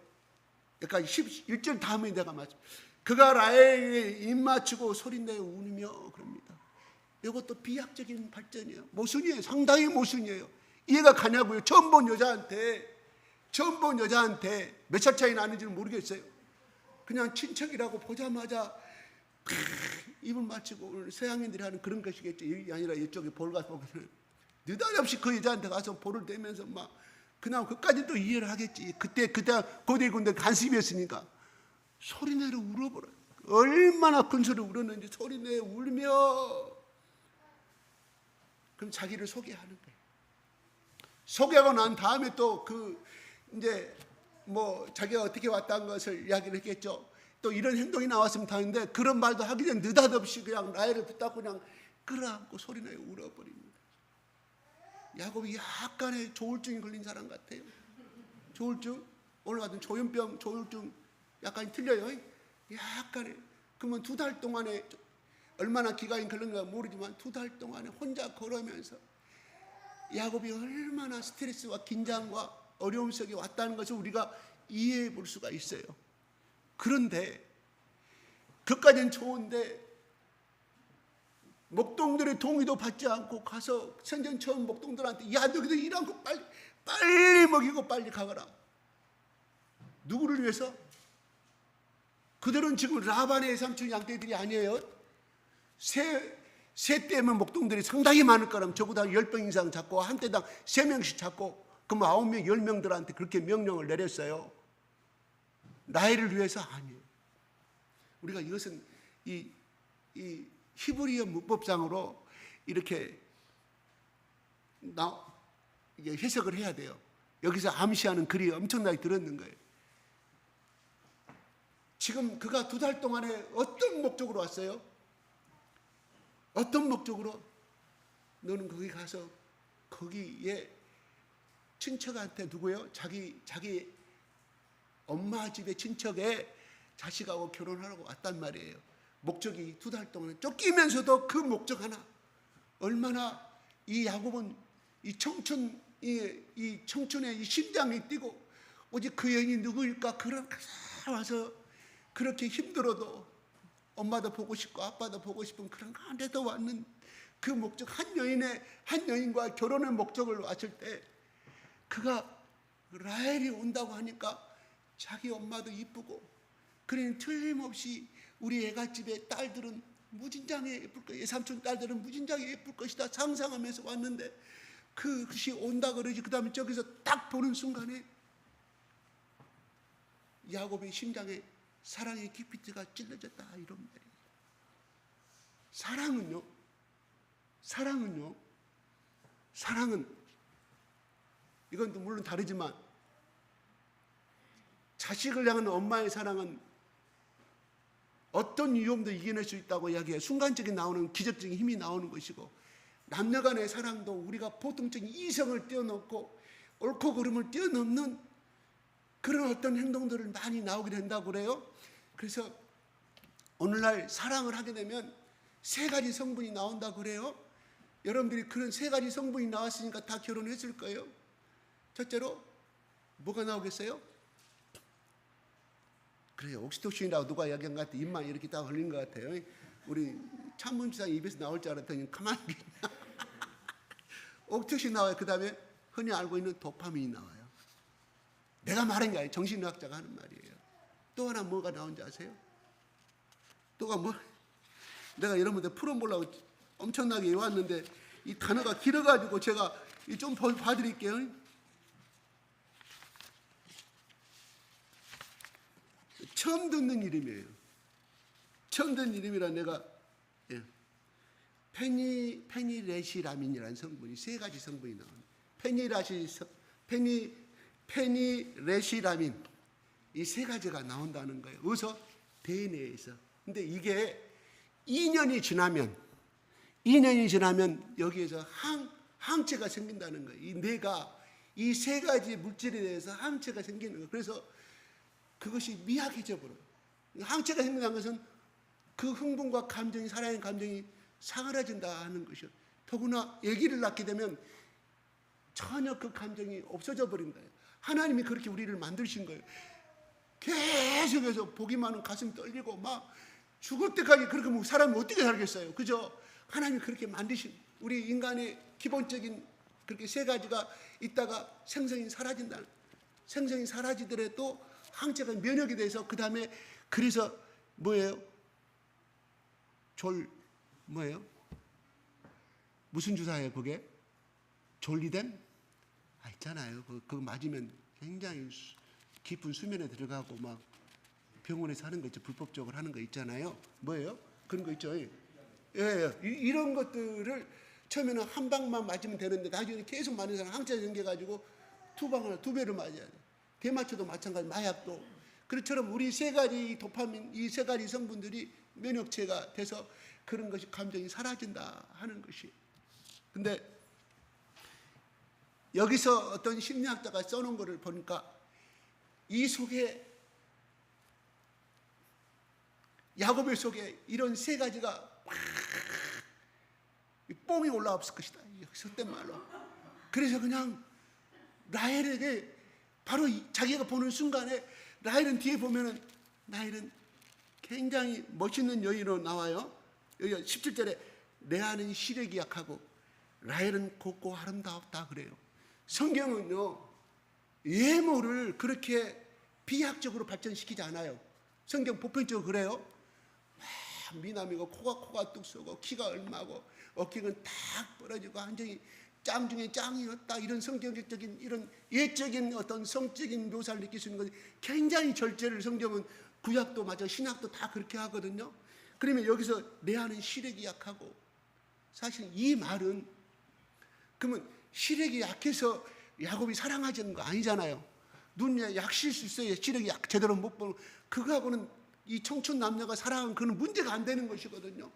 그러니까 11절 다음에 내가 맞죠. 그가 라헬에게 입 맞추고 소리내어 우며 그럽니다. 이것도 비학적인 발전이에요. 모순이에요. 상당히 모순이에요. 이해가 가냐고요. 처음 본 여자한테 몇 살 차이 나는지는 모르겠어요. 그냥 친척이라고 보자마자 입을 맞추고, 오늘 서양인들이 하는 그런 것이겠죠. 이게 아니라 이쪽에 볼 가서 느닷없이 그 여자한테 가서 볼을 대면서 막 그냥 그까지도 이해를 하겠지. 그때 고대 군대 간섭이었으니까 소리내어 울어버려요. 얼마나 큰 소리로 울었는지 소리내어 울며, 그럼 자기를 소개하는 거예요. 소개하고 난 다음에 또 이제 자기가 어떻게 왔다는 것을 이야기를 했겠죠. 또 이런 행동이 나왔으면 다는데 그런 말도 하기 전에 느닷없이 그냥 라헬을 붙잡고 그냥 끌어안고 소리내어 울어버립니다. 야곱이 약간의 조울증이 걸린 사람 같아요. 조울증? 오늘 같은 조현병, 조울증 약간 틀려요. 약간의. 그러면 2달 동안에 얼마나 기간이 걸렸는가 모르지만 2달 동안에 혼자 걸으면서 야곱이 얼마나 스트레스와 긴장과 어려움 속에 왔다는 것을 우리가 이해해 볼 수가 있어요. 그런데 그까지는 좋은데 목동들의 동의도 받지 않고 가서 생전 처음 목동들한테 야 너희들 일한 거 빨리 먹이고 빨리 가거라. 누구를 위해서? 그들은 지금 라반의 삼촌 양떼들이 아니에요. 새 떼면 목동들이 상당히 많을 거라면 저보다 10병 이상 잡고 한 떼당 3명씩 잡고 그럼 9명, 10명들한테 그렇게 명령을 내렸어요. 라헬을 위해서 아니에요. 우리가 이것은 이 히브리어 문법상으로 이렇게 이게 해석을 해야 돼요. 여기서 암시하는 글이 엄청나게 들었는 거예요. 지금 그가 2달 동안에 어떤 목적으로 왔어요? 어떤 목적으로? 너는 거기 가서 거기에 친척한테 누구요? 자기 엄마 집의 친척에 자식하고 결혼하라고 왔단 말이에요. 목적이 2달 동안 쫓기면서도 그 목적 하나. 얼마나 이 야곱은 이 청춘의 이 심장이 뛰고 오직 그 여인이 누구일까? 그런 와서 그렇게 힘들어도 엄마도 보고 싶고 아빠도 보고 싶은 그런 가운데도 왔는 그 목적, 한 여인과 결혼의 목적을 왔을 때 그가 라헬이 온다고 하니까 자기 엄마도 이쁘고, 그러니 틀림없이 우리 애갓집의 딸들은 무진장에 예쁠 것이다, 삼촌 딸들은 무진장에 예쁠 것이다 상상하면서 왔는데 그것이 온다 그러지. 그 다음에 저기서 딱 보는 순간에 야곱의 심장에 사랑의 기피트가 찔러졌다, 이런 말이에요. 사랑은 이건 또 물론 다르지만 자식을 향한 엄마의 사랑은 어떤 위험도 이겨낼 수 있다고 이야기해요. 순간적인 나오는 기적적인 힘이 나오는 것이고, 남녀 간의 사랑도 우리가 보통적인 이성을 뛰어넘고 옳고 그름을 뛰어넘는 그런 어떤 행동들을 많이 나오게 된다고 그래요. 그래서 오늘날 사랑을 하게 되면 3가지 성분이 나온다고 그래요. 여러분들이 그런 3가지 성분이 나왔으니까 다 결혼했을 거예요. 첫째로 뭐가 나오겠어요? 그래요. 옥시토신이라고 누가 이야기한 것 같아요. 입만 이렇게 딱 흘린 것 같아요. 우리 참문지상 입에서 나올 줄 알았더니 가만히 옥시토신 나와요. 그 다음에 흔히 알고 있는 도파민이 나와요. 내가 말한 게 아니에요. 정신의학자가 하는 말이에요. 또 하나 뭐가 나온지 아세요? 또가 뭐? 내가 여러분들 풀어 보려고 엄청나게 외웠는데 이 단어가 길어가지고 제가 좀 봐드릴게요. 처음 듣는 이름이에요. 처음 듣는 이름이라 내가 페니레시라민이라는 성분이 3가지 성분이 나옵니다. 페니레시라민 이 3가지가 나온다는 거예요. 어디서? DNA에서. 근데 이게 2년이 지나면 여기에서 항체가 생긴다는 거예요. 이 뇌가 이 3가지 물질에 대해서 항체가 생기는 거예요. 그래서 그것이 미약해져 버려요. 항체가 생긴다는 것은 그 흥분과 감정이, 사랑의 감정이 사그라진다 하는 것이요. 더구나 아기를 낳게 되면 전혀 그 감정이 없어져 버린 거예요. 하나님이 그렇게 우리를 만드신 거예요. 계속해서 보기만 하면 가슴 떨리고 막 죽을 때까지 그렇게 하면 사람이 어떻게 살겠어요? 그죠? 하나님이 그렇게 만드신, 우리 인간의 기본적인 그렇게 3가지가 있다가 생성이 사라진다. 생성이 사라지더라도 항체가 면역이 돼서 그 다음에 그래서 뭐예요? 뭐예요? 무슨 주사예요 그게? 졸리뎀? 있잖아요. 그거 맞으면 굉장히 깊은 수면에 들어가고 막 병원에서 하는 거 있죠. 불법적으로 하는 거 있잖아요. 뭐예요? 그런 거 있죠. 이런 것들을 처음에는 한 방만 맞으면 되는데 나중에 계속 맞는 사람 항체가 생겨가지고 2방을 2배를 맞아야 돼요. 대마초도 마찬가지, 마약도. 그처럼 우리 3가지 도파민, 이 3가지 성분들이 면역체가 돼서 그런 것이 감정이 사라진다 하는 것이. 근데 여기서 어떤 심리학자가 써놓은 거를 보니까 이 속에 야곱의 속에 이런 3가지가 뽕이 올라왔을 것이다. 속된 말로. 그래서 그냥 라헬에게 바로 자기가 보는 순간에 라헬은 뒤에 보면은 라헬은 굉장히 멋있는 여인으로 나와요. 여기 17절에 레아는 시력이 약하고 라헬은 곱고 아름다웠다 그래요. 성경은요 외모를 그렇게 비약적으로 발전시키지 않아요. 성경 보편적으로 그래요. 미남이고 코가 뚝 쏘고 키가 얼마고 어깨는 딱 벌어지고 완전히 짱 중에 짱이었다, 이런 성경적인 이런 예적인 어떤 성적인 묘사를 느낄 수 있는 것이 굉장히 절제를 성경은 구약도 맞아 신약도 다 그렇게 하거든요. 그러면 여기서 레아는 시력이 약하고, 사실 이 말은 그러면 시력이 약해서 야곱이 사랑하자는 거 아니잖아요. 눈에 약실 수 있어요. 시력이 제대로 못 보는 그거하고는 이 청춘 남녀가 사랑하는 그는 문제가 안 되는 것이거든요.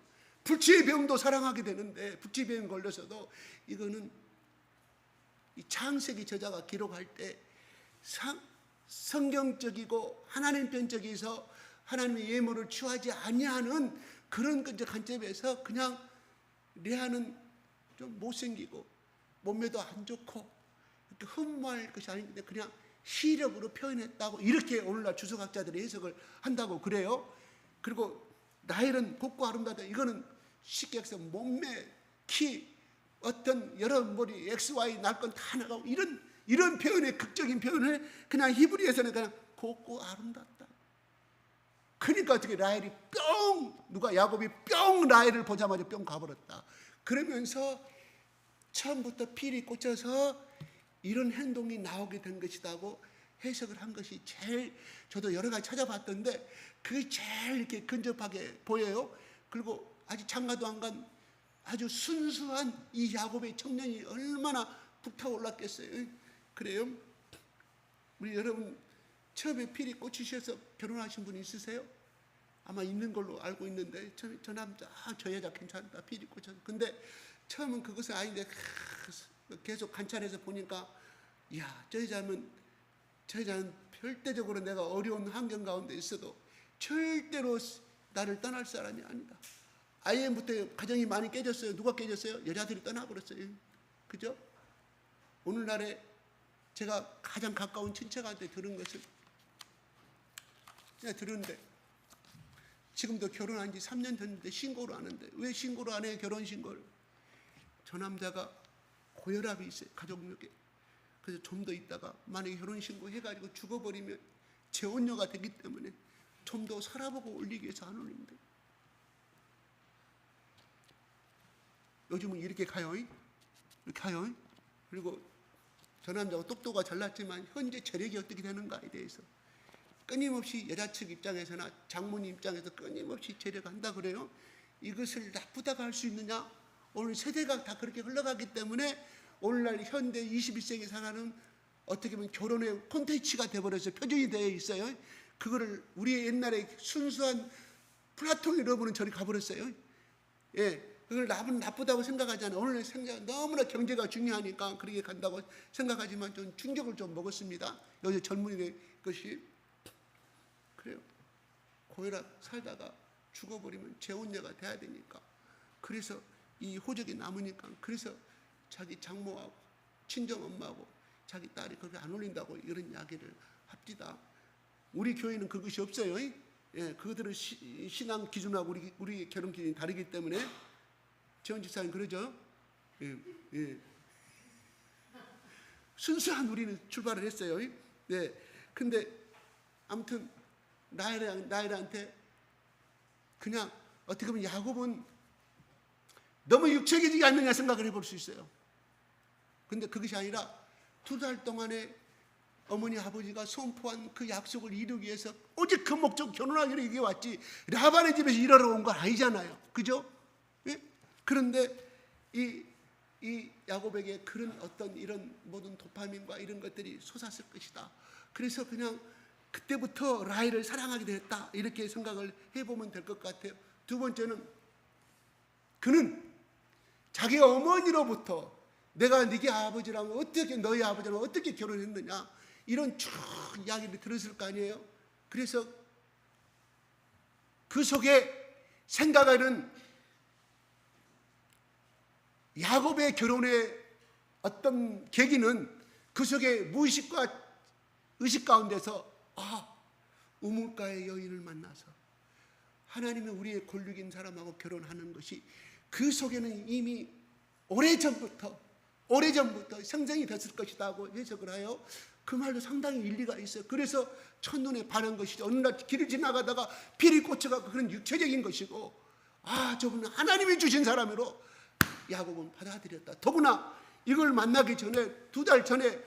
불치의 병도 사랑하게 되는데 불치의 병 걸려서도 이거는 이 창세기 저자가 기록할 때 성경적이고 하나님 편적에서 하나님의 예물을 취하지 아니하는 그런 관점에서 그냥 레아는 좀 못생기고 몸매도 안 좋고 이렇게 흠모할 것이 아닌데 그냥 시력으로 표현했다고 이렇게 오늘날 주석학자들이 해석을 한다고 그래요. 그리고 라헬은 곱고 아름다다. 이거는 쉽게 해서 몸매, 키, 어떤 여러 머리, XY 날 건 다 나가고 이런 표현의 극적인 표현을 그냥 히브리에서는 그냥 곱고 아름답다. 그러니까 어떻게 라헬이 누가 야곱이 라헬을 보자마자 가버렸다. 그러면서 처음부터 필이 꽂혀서 이런 행동이 나오게 된 것이라고 해석을 한 것이 제일, 저도 여러 가지 찾아봤던데 그게 제일 이렇게 근접하게 보여요. 그리고 아직 장가도 안 간 아주 순수한 이 야곱의 청년이 얼마나 불타올랐겠어요. 그래요? 우리 여러분 처음에 필이 꽂히셔서 결혼하신 분 있으세요? 아마 있는 걸로 알고 있는데 저 남자, 저 여자 괜찮다, 필이 꽂혀서. 근데 처음은 그것은 아닌데 계속 관찰해서 보니까 저 여자는 절대적으로 내가 어려운 환경 가운데 있어도 절대로 나를 떠날 사람이 아니다. IM부터 가정이 많이 깨졌어요. 누가 깨졌어요? 여자들이 떠나버렸어요. 그죠? 오늘날에 제가 가장 가까운 친척한테 들은 것은 그냥 들었는데 지금도 결혼한 지 3년 됐는데 신고를 하는데 왜 신고를 안 해요? 결혼신고를. 저 남자가 고혈압이 있어요. 가족력에. 그래서 좀 더 있다가 만약에 결혼신고 해가지고 죽어버리면 재혼녀가 되기 때문에 좀 더 살아보고 올리기 위해서 안 올립니다. 요즘은 이렇게 가요. 이렇게 가요. 그리고 저 남자가 똑똑하고 잘났지만 현재 재력이 어떻게 되는가에 대해서 끊임없이 여자 측 입장에서나 장모님 입장에서 끊임없이 재력한다 그래요. 이것을 나쁘다고 할 수 있느냐? 오늘 세대가 다 그렇게 흘러가기 때문에 오늘날 현대 21세기 사람은 어떻게 보면 결혼의 콘텐츠가 되어버려서 표준이 되어 있어요. 그거를 우리의 옛날에 순수한 플라톤 여러분은 저리 가버렸어요. 그걸 나쁘다고 생각하잖아요. 오늘 너무나 경제가 중요하니까 그렇게 간다고 생각하지만 좀 충격을 좀 먹었습니다. 요새 젊은이의 것이. 그래요. 고혈압 살다가 죽어버리면 재혼녀가 돼야 되니까. 그래서 이 호적이 남으니까 그래서 자기 장모하고 친정엄마하고 자기 딸이 그렇게 안 올린다고 이런 이야기를 합디다. 우리 교회는 그것이 없어요. 그들은 신앙 기준하고 우리 결혼 기준이 다르기 때문에 재원 집사님 그러죠? 순수한 우리는 출발을 했어요. 근데 아무튼 라헬한테 그냥 어떻게 보면 야곱은 너무 육체적이지 않느냐 생각을 해볼 수 있어요. 근데 그것이 아니라 2달 동안에 어머니 아버지가 선포한 그 약속을 이루기 위해서 오직 그 목적 결혼하기로 이게 왔지 라반의 집에서 일하러 온 건 아니잖아요. 그죠? 그런데 이 야곱에게 그런 어떤 이런 모든 도파민과 이런 것들이 솟았을 것이다. 그래서 그냥 그때부터 라헬을 사랑하게 됐다 이렇게 생각을 해보면 될 것 같아요. 두 번째는 그는 자기 어머니로부터 내가 네게 아버지랑 어떻게 너희 아버지랑 어떻게 결혼했느냐 이런 쭉 이야기를 들었을 거 아니에요. 그래서 그 속에 생각하는 야곱의 결혼의 어떤 계기는 그 속에 무의식과 의식 가운데서 우물가의 여인을 만나서 하나님이 우리의 골육인 사람하고 결혼하는 것이 그 속에는 이미 오래전부터 생성이 됐을 것이다 하고 해석을 하여 그 말도 상당히 일리가 있어요. 그래서 첫눈에 반한 것이죠. 어느 날 길을 지나가다가 필이 꽂혀가 그런 육체적인 것이고 저분은 하나님이 주신 사람으로 야곱은 받아들였다. 더구나 이걸 만나기 전에 2달 전에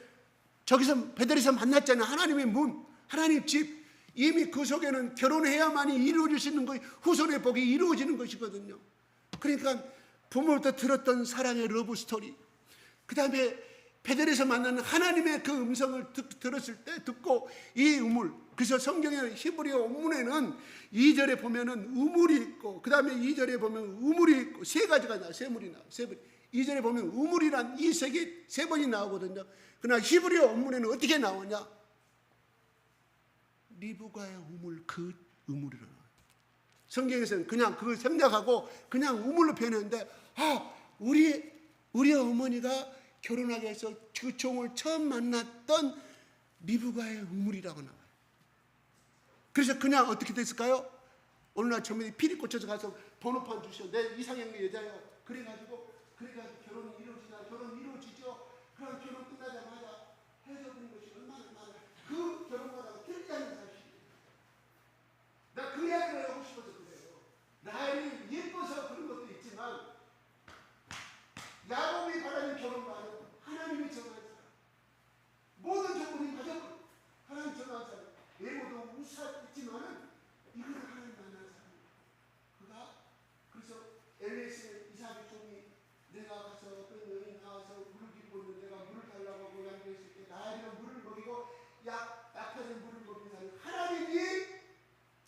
저기서 베델에서 만났잖아요. 하나님의 문, 하나님 집. 이미 그 속에는 결혼해야만이 이루어질 수 있는 것, 후손의 복이 이루어지는 것이거든요. 그러니까 부모부터 들었던 사랑의 러브 스토리, 그 다음에 베델에서 만나는 하나님의 그 음성을 들었을 때 듣고 이 우물, 그래서 성경의 히브리어 원문에는 2절에 보면은 우물이 있고 그 다음에 2절에 보면 우물이 있고 세 가지가 나와요. 세 물이 나와요. 2절에 보면 우물이란 이 세 번이 나오거든요. 그러나 히브리어 원문에는 어떻게 나오냐? 리브가의 우물, 그 우물이라 나와요. 성경에서는 그냥 그걸 생략하고 그냥 우물로 표현했는데, 우리 어머니가 결혼하기 위해서 그 종을 처음 만났던 리브가의 우물이라고 나와요. 그래서 그냥 어떻게 됐을까요? 어느 날 젊은이 피리 꽂혀서 가서 번호판 주셔. 내 이상형의 여자예요. 그래가지고 결혼이 이루어지죠. 그럼 결혼 끝나자마자 헤어져버린 것이 얼마나 많아요. 그 결혼과는 틀리다는 사실이에요. 나 그 이야기를 하고 싶어서 그래요. 나이 예뻐서 그런 것도 있지만 야곱이 바라는 결혼과는 하나님이 정한 사람, 모든 조건이 가장 하나님 정한 사람, 예고도 우수했지만은 이거는 하나님 만난 사람. 그가 그래서 엘리에스 이삭의 종이 내가 가서 어떤 여인이 나와서 물을 기르고 있는데 내가 물을 달라고 하고 양보했을 때 나에게 물을 먹이고 약하게 물을 먹이는 사람 하나님이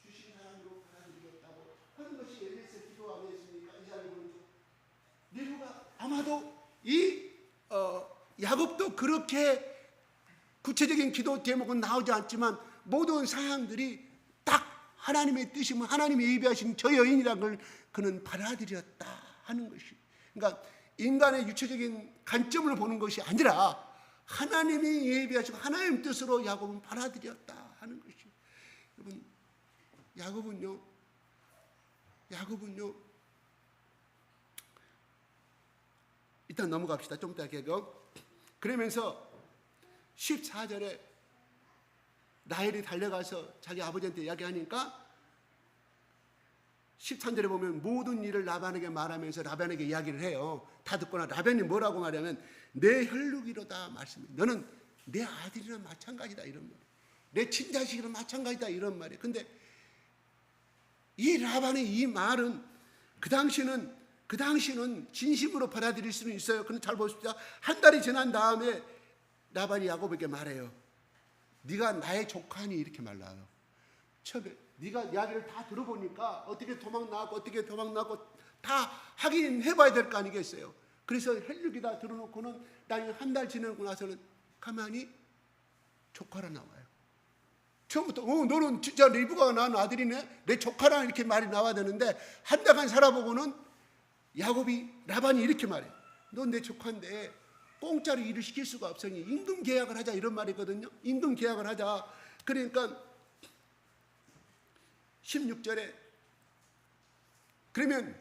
주신 사람으로 받아들이겠다고 하는 것이 엘리에스 기도 아니었습니까? 이삭의 본적. 리브가 아마도 이 야곱도 그렇게 구체적인 기도 제목은 나오지 않지만 모든 사람들이 딱 하나님의 뜻이면 하나님이 예비하신 저 여인이라는 걸 그는 받아들였다 하는 것이, 그러니까 인간의 유체적인 관점을 보는 것이 아니라 하나님이 예비하시고 하나님 뜻으로 야곱은 받아들였다 하는 것이. 여러분, 야곱은요 일단 넘어갑시다. 좀 이따 개거. 그러면서 14절에 라헬이 달려가서 자기 아버지한테 이야기하니까 13절에 보면 모든 일을 라반에게 말하면서 라반에게 이야기를 해요. 다 듣거나 라반이 뭐라고 말하면 내 혈육이로다 말씀해. 너는 내 아들이랑 마찬가지다 이런 말이에요. 내 친자식이랑 마찬가지다 이런 말이에요. 근데 이 라반의 이 말은 그 당시는 진심으로 받아들일 수는 있어요. 그런데 잘 보십시오. 한 달이 지난 다음에 라반이 야곱에게 말해요. 네가 나의 조카니 이렇게 말라요. 처음에 네가 이야기를 다 들어보니까 어떻게 도망 나고 다 확인해봐야 될 거 아니겠어요. 그래서 혈육이다 들어놓고는 나중에 한 달 지나고 나서는 가만히 조카라 나와요. 처음부터 너는 진짜 리브가 낳은 아들이네, 내 조카라 이렇게 말이 나와야 되는데 한 달간 살아보고는 라반이 이렇게 말해. 넌 내 조카인데 공짜로 일을 시킬 수가 없으니 임금 계약을 하자 이런 말이거든요. 임금 계약을 하자. 그러니까 16절에 그러면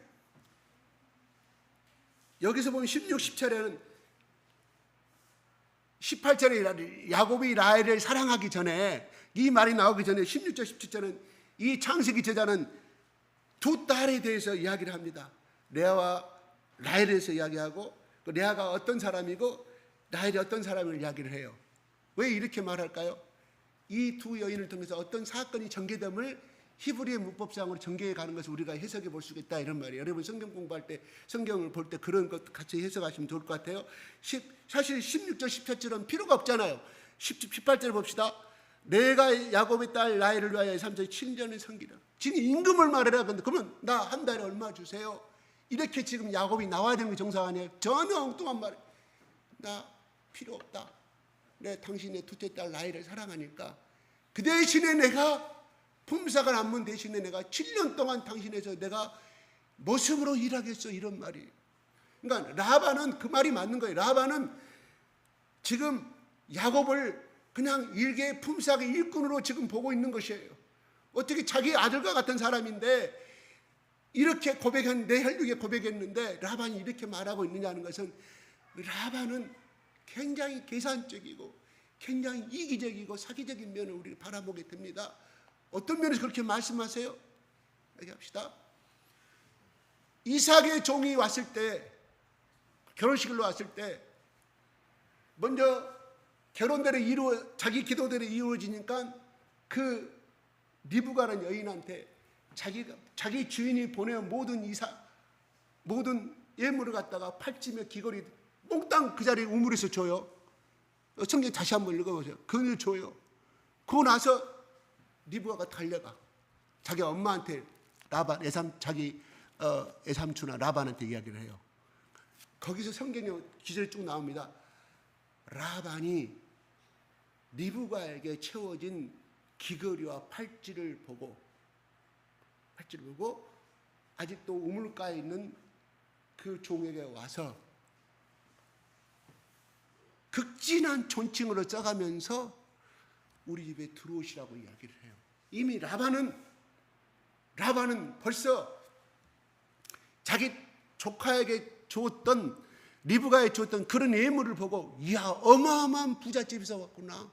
여기서 보면 16, 17절에는 18절에 야곱이 라헬을 사랑하기 전에 이 말이 나오기 전에 16절, 17절은 이 창세기 저자는 두 딸에 대해서 이야기를 합니다. 레아와 라헬에 대해서 이야기하고 레아가 어떤 사람이고 라헬이 어떤 사람을 이야기를 해요. 왜 이렇게 말할까요? 이 두 여인을 통해서 어떤 사건이 전개됨을 히브리의 문법상으로 전개해 가는 것을 우리가 해석해 볼 수 있다 이런 말이에요. 여러분 성경 공부할 때 성경을 볼 때 그런 것 같이 해석하시면 좋을 것 같아요. 사실 16절 17절은 필요가 없잖아요. 18절 봅시다. 내가 야곱의 딸 라헬을 위하여 3절 7년을 섬기라. 지금 임금을 말해라. 그러면 나 한 달에 얼마 주세요. 이렇게 지금 야곱이 나와야 되는 게 정상 아니에요. 전혀 엉뚱한 말이에요. 나 필요 없다. 내 당신의 둘째 딸 라헬을 사랑하니까 그 대신에 내가 품삯을 안문 대신에 내가 7년 동안 당신에서 내가 모습으로 일하겠어 이런 말이에요. 그러니까 라반은 그 말이 맞는 거예요. 라반은 지금 야곱을 그냥 일개의 품삯의 일꾼으로 지금 보고 있는 것이에요. 어떻게 자기 아들과 같은 사람인데 이렇게 내 혈육에 고백했는데 라반이 이렇게 말하고 있느냐는 것은 라반은 굉장히 계산적이고 굉장히 이기적이고 사기적인 면을 우리가 바라보게 됩니다. 어떤 면에서 그렇게 말씀하세요? 얘기합시다. 이삭의 종이 왔을 때, 결혼식으로 왔을 때 먼저 결혼대로 자기 기도대로 이루어지니까 그 리브가라는 여인한테 자기 주인이 보내온 모든 예물을 갖다가 팔찌며 귀걸이 몽땅 그 자리에 우물에서 줘요. 성경 다시 한번 읽어보세요. 그걸 줘요. 그러고 나서 리브가가 달려가 자기 엄마한테 자기 애삼촌아 라반한테 이야기를 해요. 거기서 성경에 기절이 쭉 나옵니다. 라반이 리브가에게 채워진 귀걸이와 팔찌를 보고 아직도 우물가에 있는 그 종에게 와서 극진한 존칭으로 써가면서 우리 집에 들어오시라고 이야기를 해요. 이미 라반은 벌써 자기 조카에게 주었던, 리브가에 주었던 그런 예물을 보고, 이야, 어마어마한 부잣집에서 왔구나,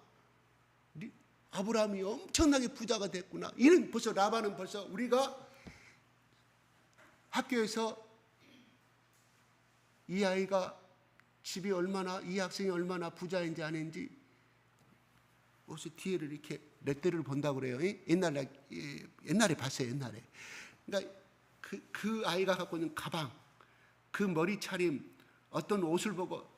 아브라함이 엄청나게 부자가 됐구나. 이는 벌써 라반은 벌써 우리가 학교에서 이 아이가 집이 얼마나, 이 학생이 얼마나 부자인지 아닌지 어서 뒤에를 이렇게 레떼를 본다고 그래요. 옛날에 봤어요. 옛날에. 그러니까 그 아이가 갖고 있는 가방, 그 머리 차림, 어떤 옷을 보고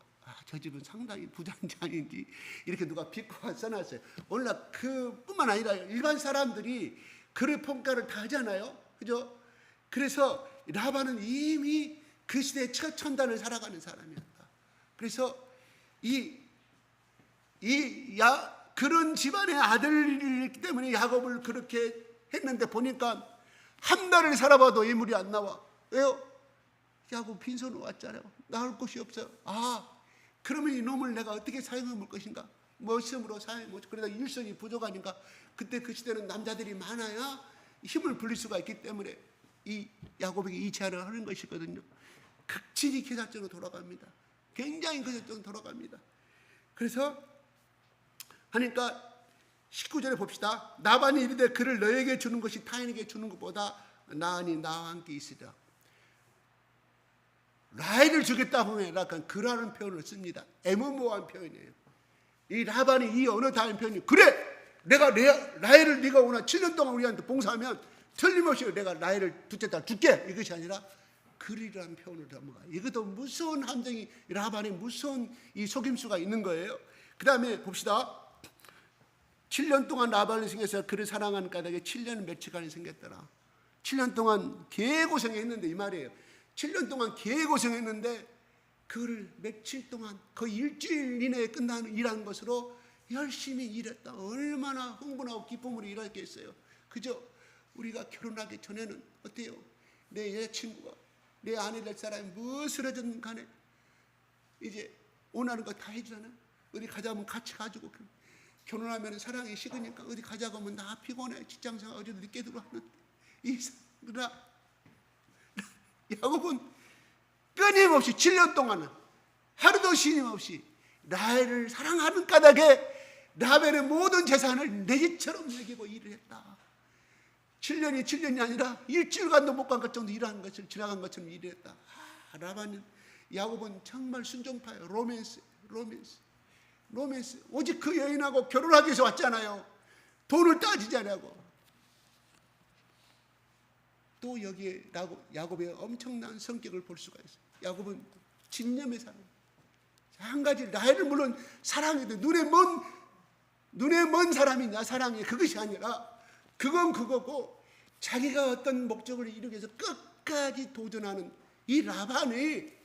저 집은 상당히 부자인지 아닌지 이렇게 누가 비꼬아 써놨어요. 오늘날 그뿐만 아니라 일반 사람들이 그런 평가를 다 하잖아요. 그죠? 그래서 라반은 이미 그 시대의 최첨단을 살아가는 사람이었다. 그래서 그런 집안의 아들이기 때문에 야곱을 그렇게 했는데, 보니까 한 달을 살아봐도 예물이 안 나와. 왜요? 야곱 빈손으로 왔잖아요. 나올 곳이 없어요. 그러면 이놈을 내가 어떻게 사용해 볼 것인가? 머슴으로 사용해 보죠. 그러다 일손이 부족하니까, 그때 그 시대는 남자들이 많아야 힘을 불릴 수가 있기 때문에 이 야곱에게 이 제안을 하는 것이거든요. 극진히 계산적으로 돌아갑니다. 굉장히 계산적으로 돌아갑니다. 그래서 하니까 19절에 봅시다. 나반이 이르되 그를 너에게 주는 것이 타인에게 주는 것보다 나으니 나와 함께 있으라. 라헬을 주겠다 보면 약간 그라는 표현을 씁니다. 애무모호한 표현이에요. 이 라반이 이 언어 다른 표현이, 그래, 내가 라헬을 네가 오나 7년 동안 우리한테 봉사하면 틀림없이 내가 라헬을 둘째 딸 줄게, 이것이 아니라 그리라는 표현을 담아가. 이것도 무서운 함정이, 라반이 무서운 이 속임수가 있는 거예요. 그 다음에 봅시다. 7년 동안 라반을 생겨서 그를 사랑하는 까닭에 7년 며칠간이 생겼더라. 7년 동안 개고생했는데, 이 말이에요. 7년 동안 개고생했는데 그를 며칠 동안, 거의 일주일 이내에 끝나는 일한 것으로 열심히 일했다. 얼마나 흥분하고 기쁨으로 일했겠어요. 그죠? 우리가 결혼하기 전에는 어때요? 내 여자친구가, 내 아내 될 사람이 무엇이라든 간에 이제 원하는 거 다 해주잖아요. 어디 가자면 같이 가지고, 결혼하면 사랑이 식으니까 어디 가자고 하면 나 피곤해, 직장생활 어제도 늦게 들어왔는데. 그러나 야곱은 끊임없이 7년 동안은 하루도 쉼없이 라헬을 사랑하는 까닭에 라헬의 모든 재산을 내 집처럼 여기고 일을 했다. 7년이 아니라 일주일간도 못 간 것 정도 일한 것을, 지나간 것처럼 일을 했다. 야곱은 정말 순종파예요. 로맨스. 오직 그 여인하고 결혼하기 위해서 왔잖아요. 돈을 따지지 않냐고. 또 여기에 야곱의 엄청난 성격을 볼 수가 있어요. 야곱은 집념의 사람. 한 가지, 라헬을 물론 사랑해도 눈에 먼 사람이냐, 사랑해. 그것이 아니라 그건 그거고, 자기가 어떤 목적을 이루기 위해서 끝까지 도전하는 이 라반의,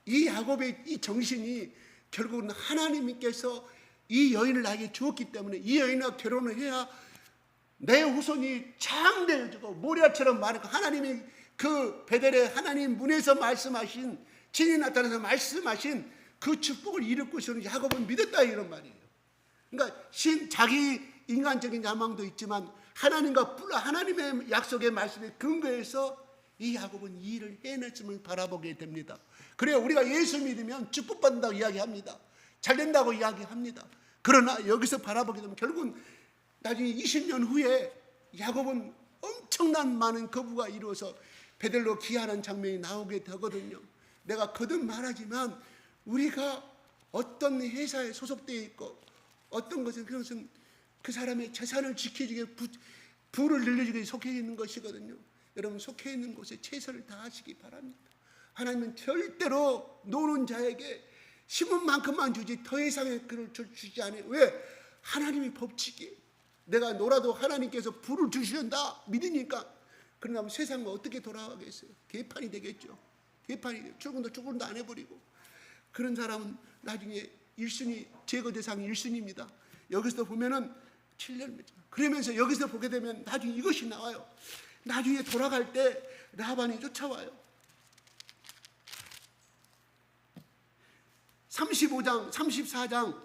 이 야곱의 이 정신이 결국은 하나님께서 이 여인을 나에게 주었기 때문에 이 여인과 결혼을 해야 내 후손이 장대해지고 모리아처럼 많고, 하나님이 그 베델의 하나님 문에서 말씀하신, 진이 나타나서 말씀하신 그 축복을 이룰 것을 야곱은 믿었다, 이런 말이에요. 그러니까 자기 인간적인 야망도 있지만 하나님의 약속의 말씀에 근거해서 이 야곱은 이 일을 해냈음을 바라보게 됩니다. 그래야 우리가 예수 믿으면 축복받는다고 이야기합니다. 잘 된다고 이야기합니다. 그러나 여기서 바라보게 되면 결국은 나중에 20년 후에 야곱은 엄청난 많은 거부가 이루어서 베델로 귀환하는 장면이 나오게 되거든요. 내가 거듭 말하지만 우리가 어떤 회사에 소속되어 있고 어떤 그것은 그 사람의 재산을 지켜주기, 부를 늘려주기 위해 속해 있는 것이거든요. 여러분, 속해 있는 곳에 최선을 다하시기 바랍니다. 하나님은 절대로 노는 자에게 심은 만큼만 주지 더 이상의 그를 주지 않아요. 왜? 하나님의 법칙이, 내가 놀아도 하나님께서 부를 주신다 믿으니까. 그러면 세상은 어떻게 돌아가겠어요? 개판이 되겠죠. 개판이 돼요. 출근도 안 해버리고. 그런 사람은 나중에 1순위, 제거 대상 1순위입니다. 여기서 보면은 7년 맺죠. 그러면서 여기서 보게 되면 나중에 이것이 나와요. 나중에 돌아갈 때 라반이 쫓아와요. 35장, 34장.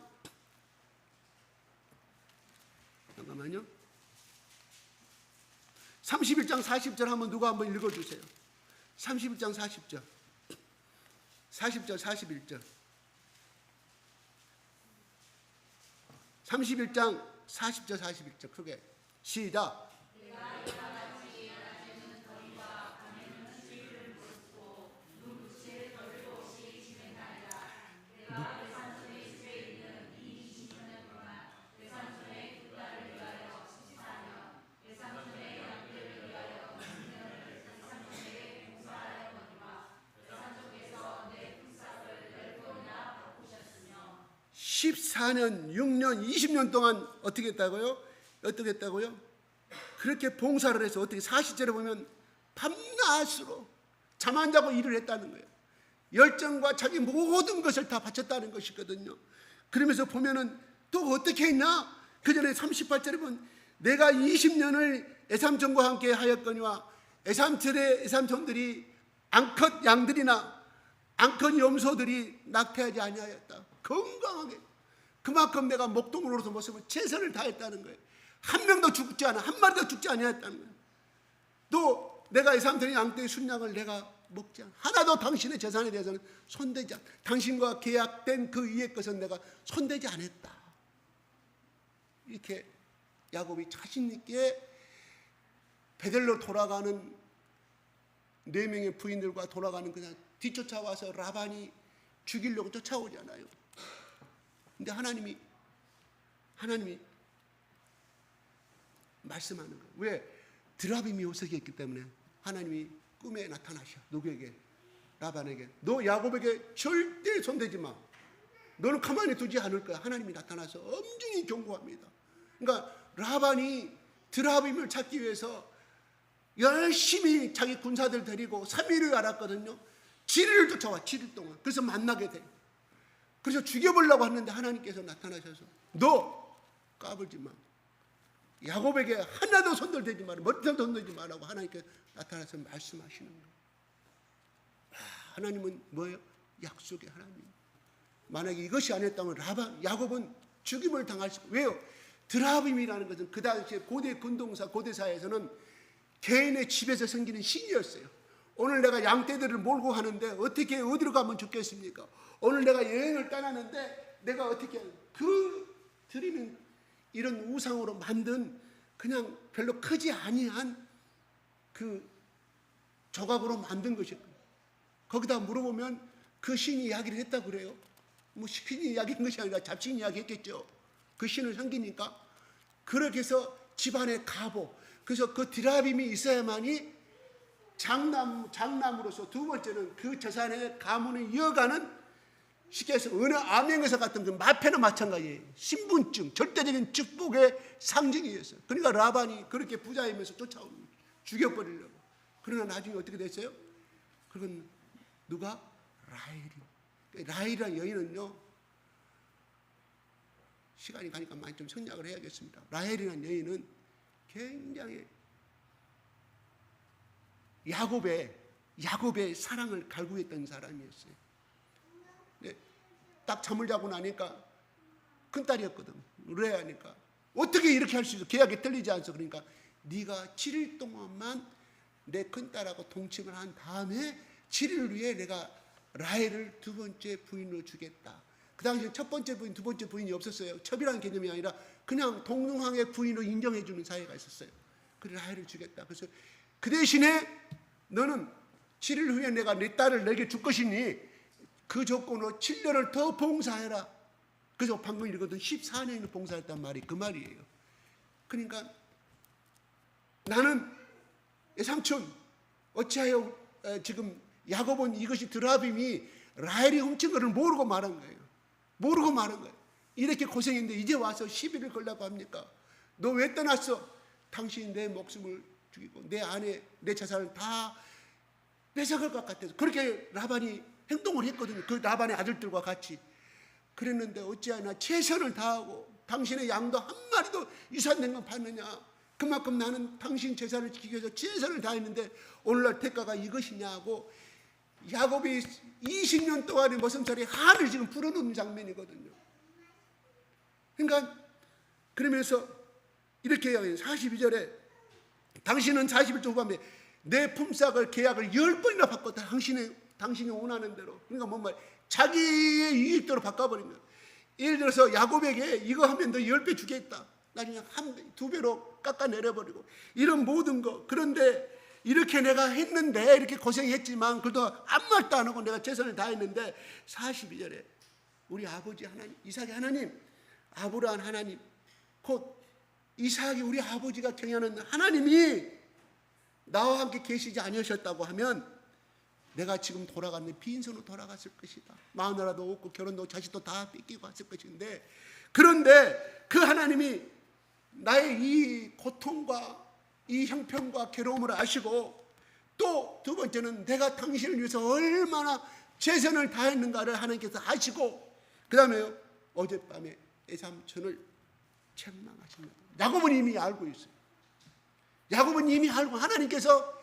잠깐만요. 31장 40절 한번 누가 한번 읽어주세요. 31장 40절. 40절, 41절. 31장 40절, 41절. 크게 시작. 십 14년, 6년, 20년 동안 어떻게 했다고요? 어떻게 했다고요? 그렇게 봉사를 해서 어떻게 40절에 보면 밤낮으로 잠 안 자고 일을 했다는 거예요. 열정과 자기 모든 것을 다 바쳤다는 것이거든요. 그러면서 보면은 또 어떻게 했나? 그 전에 38절에 보면 내가 20년을 애삼촌과 함께 하였거니와 애삼촌들이 암컷 양들이나 암컷 염소들이 낙태하지 아니하였다. 건강하게. 그만큼 내가 목동으로서 모습을 최선을 다했다는 거예요. 한 명도 죽지 않아, 한 마리도 죽지 아니하였다는 거예요. 또 내가 애삼촌의 양떼의 순양을 내가 먹지 않아. 하나도 당신의 재산에 대해서는 손대지 않아. 당신과 계약된 그 위의 것은 내가 손대지 않았다. 이렇게 야곱이 자신 있게 베델로 돌아가는 4명의 부인들과 돌아가는 그냥 뒤쫓아와서 라반이 죽이려고 쫓아오잖아요. 근데 하나님이 말씀하는 거예요. 왜? 드라빔이 요셉이었기 때문에 하나님이 꿈에 나타나셔. 누구에게? 라반에게. 너 야곱에게 절대 손대지 마. 너는 가만히 두지 않을 거야. 하나님이 나타나서 엄중히 경고합니다. 그러니까 라반이 드라빔을 찾기 위해서 열심히 자기 군사들 데리고 3일을 알았거든요. 7일을 쫓아와. 7일 동안. 그래서 만나게 돼. 그래서 죽여보려고 했는데 하나님께서 나타나셔서 너 까불지 마. 야곱에게 하나도 손들대지 마라. 머리털도 손들지 마라고 하나님께 나타나서 말씀하시는 거예요. 하나님은 뭐예요? 약속의 하나님. 만약에 이것이 아니었다면 야곱은 죽임을 당할 수. 왜요? 드라빔이라는 것은 그 당시에 고대 군동사 고대사에서는 개인의 집에서 생기는 신이었어요. 오늘 내가 양떼들을 몰고 가는데 어떻게 어디로 가면 좋겠습니까? 오늘 내가 여행을 떠나는데 내가 어떻게 그 드리는 이런 우상으로 만든 그냥 별로 크지 아니한 그 조각으로 만든 것이에요. 거기다 물어보면 그 신이 이야기를 했다고 그래요. 뭐 신이 이야기한 것이 아니라 잡신이 이야기했겠죠. 그 신을 섬기니까. 그렇게 해서 집안의 가보. 그래서 그 드라빔이 있어야만이 장남으로서 두 번째는 그 재산의 가문을 이어가는 쉽게 해서 어느 암행에서 같은 그 마패나 마찬가지예요. 신분증, 절대적인 축복의 상징이었어요. 그러니까 라반이 그렇게 부자이면서 쫓아오는 거예요. 죽여버리려고. 그러나 나중에 어떻게 됐어요? 그건 누가? 라헬이라는 여인은요, 시간이 가니까 많이 좀 생략을 해야겠습니다. 라헬이라는 여인은 굉장히 야곱의 사랑을 갈구했던 사람이었어요. 네, 딱 잠을 자고 나니까 큰딸이었거든. 레아니까 어떻게 이렇게 할 수 있어? 계약이 틀리지 않소. 그러니까 네가 7일 동안만 내 큰딸하고 동침을 한 다음에 7일 후에 내가 라헬을 두 번째 부인으로 주겠다. 그 당시에 첫 번째 부인, 두 번째 부인이 없었어요. 첩이라는 개념이 아니라 그냥 동등하게 부인으로 인정해 주는 사이가 있었어요. 그래 라헬을 주겠다. 그래서 그 대신에 너는 7일 후에 내가 내 딸을 내게 줄 것이니 그 조건으로 7년을 더 봉사해라. 그래서 방금 읽었던 14년을 봉사했단 말이 그 말이에요. 그러니까 나는 삼촌 어찌하여 지금 야곱은 이것이 드라빔이 라헬이 훔친 것을 모르고 말한 거예요. 모르고 말한 거예요. 이렇게 고생했는데 이제 와서 시비를 걸려고 합니까? 너 왜 떠났어? 당신이 내 목숨을 죽이고 내 아내, 내 재산을 다 뺏어갈 것 같아서 그렇게 라반이 행동을 했거든요. 그 라반의 아들들과 같이. 그랬는데 어찌하나 최선을 다하고 당신의 양도 한 마리도 유산된 건 받느냐, 그만큼 나는 당신 재산을 지키기 위해서 최선을 다했는데 오늘날 대가가 이것이냐고 야곱이 20년 동안의 머슴살이 한을 지금 불어넣는 장면이거든요. 그러니까 그러면서 이렇게 이야기해요. 42절에 당신은 41절 후반에 내 품삯을 계약을 10번이나 바꿨다. 당신이 원하는 대로. 그러니까 뭔 말, 자기의 이익대로 바꿔버린 거예요. 예를 들어서 야곱에게 이거 하면 너 10배 주겠다. 나중에 2배로 깎아내려버리고 이런 모든 거. 그런데 이렇게 내가 했는데 이렇게 고생했지만 그래도 아무 말도 안 하고 내가 최선을 다했는데 42절에 우리 아버지 하나님, 이삭의 하나님, 아브라함 하나님, 곧 이삭이 우리 아버지가 경외하는 하나님이 나와 함께 계시지 아니하셨다고 하면 내가 지금 돌아갔는데 빈손으로 돌아갔을 것이다. 마누라도 없고 결혼도 자식도 다 뺏기고 갔을 것인데, 그런데 그 하나님이 나의 이 고통과 이 형편과 괴로움을 아시고, 또 두 번째는 내가 당신을 위해서 얼마나 최선을 다했는가를 하나님께서 아시고, 그 다음에 어젯밤에 애삼촌을 책망하십니다. 야곱은 이미 알고 있어요. 야곱은 이미 알고, 하나님께서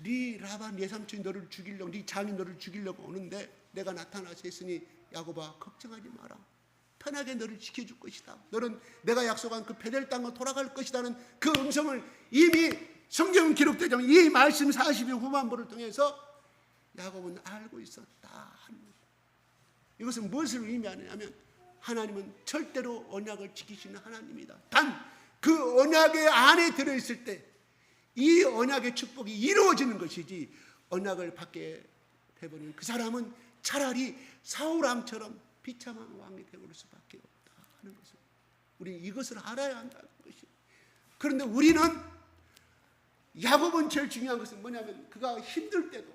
네 라반 네 삼촌이 너를 죽이려고, 네 장이 너를 죽이려고 오는데 내가 나타나서 했으니 야곱아 걱정하지 마라. 편하게 너를 지켜줄 것이다. 너는 내가 약속한 그 베델 땅으로 돌아갈 것이라는 그 음성을 이미 성경은 기록되지만 이 말씀 40일 후반부를 통해서 야곱은 알고 있었다. 이것은 무엇을 의미하느냐면 하나님은 절대로 언약을 지키시는 하나님이다. 단 그 언약의 안에 들어있을 때 이 언약의 축복이 이루어지는 것이지, 언약을 받게 되버리는 그 사람은 차라리 사울왕처럼 비참한 왕이 되어버릴 수밖에 없다 하는 것을 우리는 이것을 알아야 한다는 것이에요. 그런데 우리는, 야곱은 제일 중요한 것은 뭐냐면 그가 힘들 때도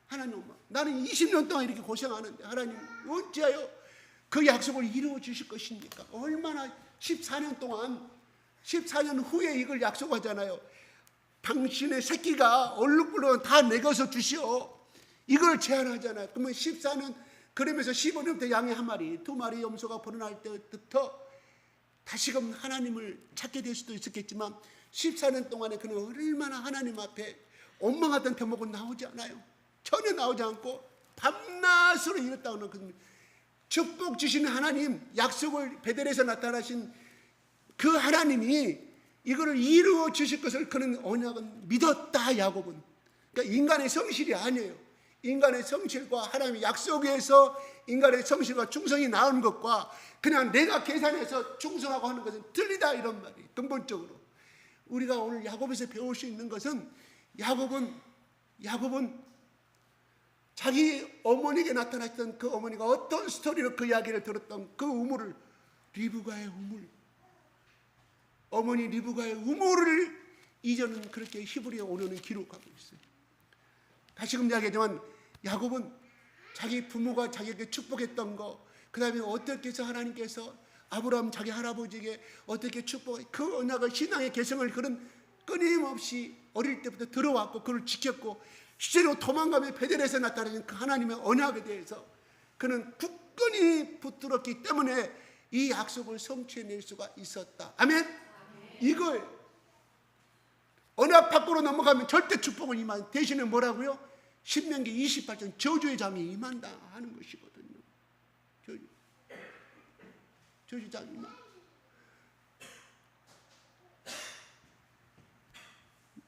하나님, 나는 20년 동안 이렇게 고생하는데 하나님 어찌하여 그 약속을 이루어 주실 것입니까? 얼마나 14년 동안, 14년 후에 이걸 약속하잖아요. 당신의 새끼가 얼룩불룩 다 내 것을 주시오, 이걸 제안하잖아요. 그러면 14년, 그러면서 15년부터 양이 한 마리, 2마리 염소가 번원할 때부터 다시금 하나님을 찾게 될 수도 있었겠지만 14년 동안에 그는 얼마나 하나님 앞에 원망하던 대목은 나오지 않아요. 전혀 나오지 않고 밤낮으로 일했다고 하는, 축복 주시는 하나님, 약속을 베델에서 나타나신 그 하나님이 이거를 이루어 주실 것을 그는 언약은 믿었다. 야곱은. 그러니까 인간의 성실이 아니에요. 인간의 성실과 하나님의 약속에서 인간의 성실과 충성이 나오는 것과 그냥 내가 계산해서 충성하고 하는 것은 틀리다, 이런 말이 근본적으로. 우리가 오늘 야곱에서 배울 수 있는 것은, 야곱은 자기 어머니에게 나타났던 그 어머니가 어떤 스토리로 그 이야기를 들었던 그 우물을, 리브가의 우물, 어머니 리브가의 우물을 이전은 그렇게 히브리어 언어는 기록하고 있어요. 다시금 이야기하지만 야곱은 자기 부모가 자기에게 축복했던 거, 그 다음에 어떻게 해서 하나님께서 아브라함 자기 할아버지에게 어떻게 축복, 그 언약의 신앙의 개성을 그런 끊임없이 어릴 때부터 들어왔고 그걸 지켰고, 실제로 도망가며 베델에서 나타나는 그 하나님의 언약에 대해서 그는 굳건히 붙들었기 때문에 이 약속을 성취해낼 수가 있었다. 아멘. 이걸 언약 밖으로 넘어가면 절대 축복은 임한, 대신에 뭐라고요? 신명기 28장 저주의 잠이 임한다 하는 것이거든요. 저주 잠이 임한.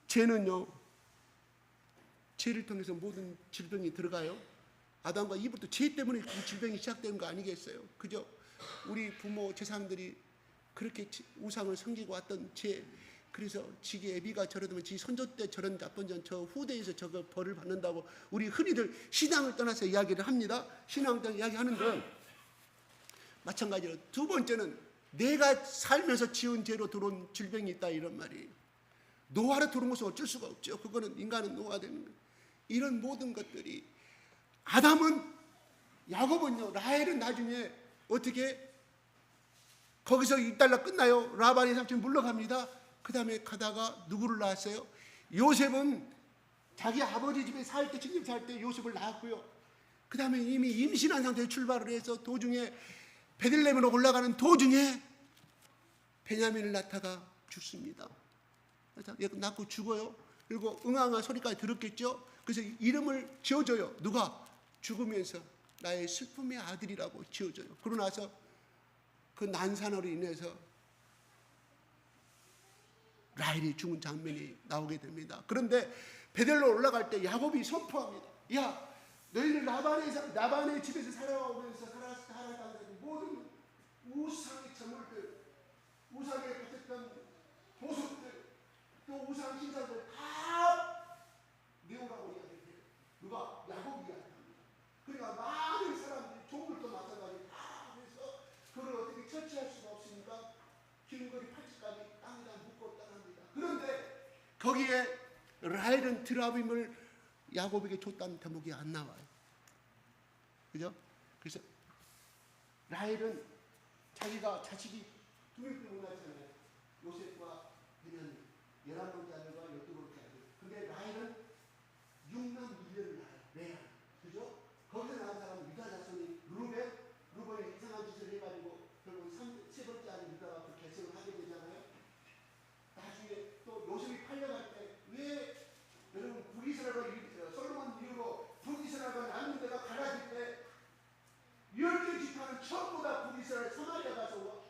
죄는요, 죄를 통해서 모든 질병이 들어가요. 아담과 이브부터 죄 때문에 그 질병이 시작되는 거 아니겠어요? 그죠? 우리 부모 조상들이 그렇게 우상을 섬기고 왔던 죄, 그래서 지기 애비가 저러면 지 손조 때 저런 나쁜 전 저 후대에서 저거 벌을 받는다고 우리 흔히들 신앙을 떠나서 이야기를 합니다. 신앙을 떠나서 이야기하는데, 마찬가지로 두 번째는 내가 살면서 지은 죄로 들어온 질병이 있다, 이런 말이에요. 노화로 들어온 것은 어쩔 수가 없죠. 그거는 인간은 노화되는 거예요. 이런 모든 것들이, 야곱은요, 라헬은 나중에 어떻게 거기서 일달러 끝나요. 라반의 삼촌 물러갑니다. 그 다음에 가다가 누구를 낳았어요? 요셉은 자기 아버지 집에 살 때, 친집 살 때 요셉을 낳았고요. 그 다음에 이미 임신한 상태에 출발을 해서 도중에 베들레헴으로 올라가는 도중에 베냐민을 낳다가 죽습니다. 낳고 죽어요. 그리고 응아응아 소리까지 들었겠죠. 그래서 이름을 지어줘요. 누가? 죽으면서 나의 슬픔의 아들이라고 지어줘요. 그러고 나서 그 난산으로 인해서 라헬이 죽은 장면이 나오게 됩니다. 그런데 베델로 올라갈 때 야곱이 선포합니다. 야, 너희들 라반의 집에서 살아오면서 살아가는 모든 우상의 제물들, 우상에 바쳤던 보석들, 또 우상 신사들 다 내오라고 이야기해요. 누가? 야곱이 이야기합니다. 그러니까 많은 사람들이 종들도 마찬가지 다 해서 그걸 어떻게 처치할 수가 없으니까 기름거리 팔찌까지 땅에다 묶고 떠납니다. 그런데 거기에 라헬은 드라빔을 야곱에게 줬다는 대목이 안 나와요. 그죠? 그래서 라헬은 자기가 자식이 두 명 때문에 낳잖아요. 요셉과 베냐민, 11번째 아들과 12번째 아들. 근데 라헬은 6남 1년을 낳아요. 레아. 그죠? 거기서 낳은 사람은 유다 자손이 루벤이 이상한 짓을 해가지고 결국 세 번째 아들 유다가 그 계승을 하게 되잖아요. 나중에 또 요셉이 팔려갈 때 왜 여러분 북이스라엘과 솔로몬 이후로 북이스라엘과 남는 데가 갈라질 때 10개 지파는 전부 다 북이스라엘 사마리아 가서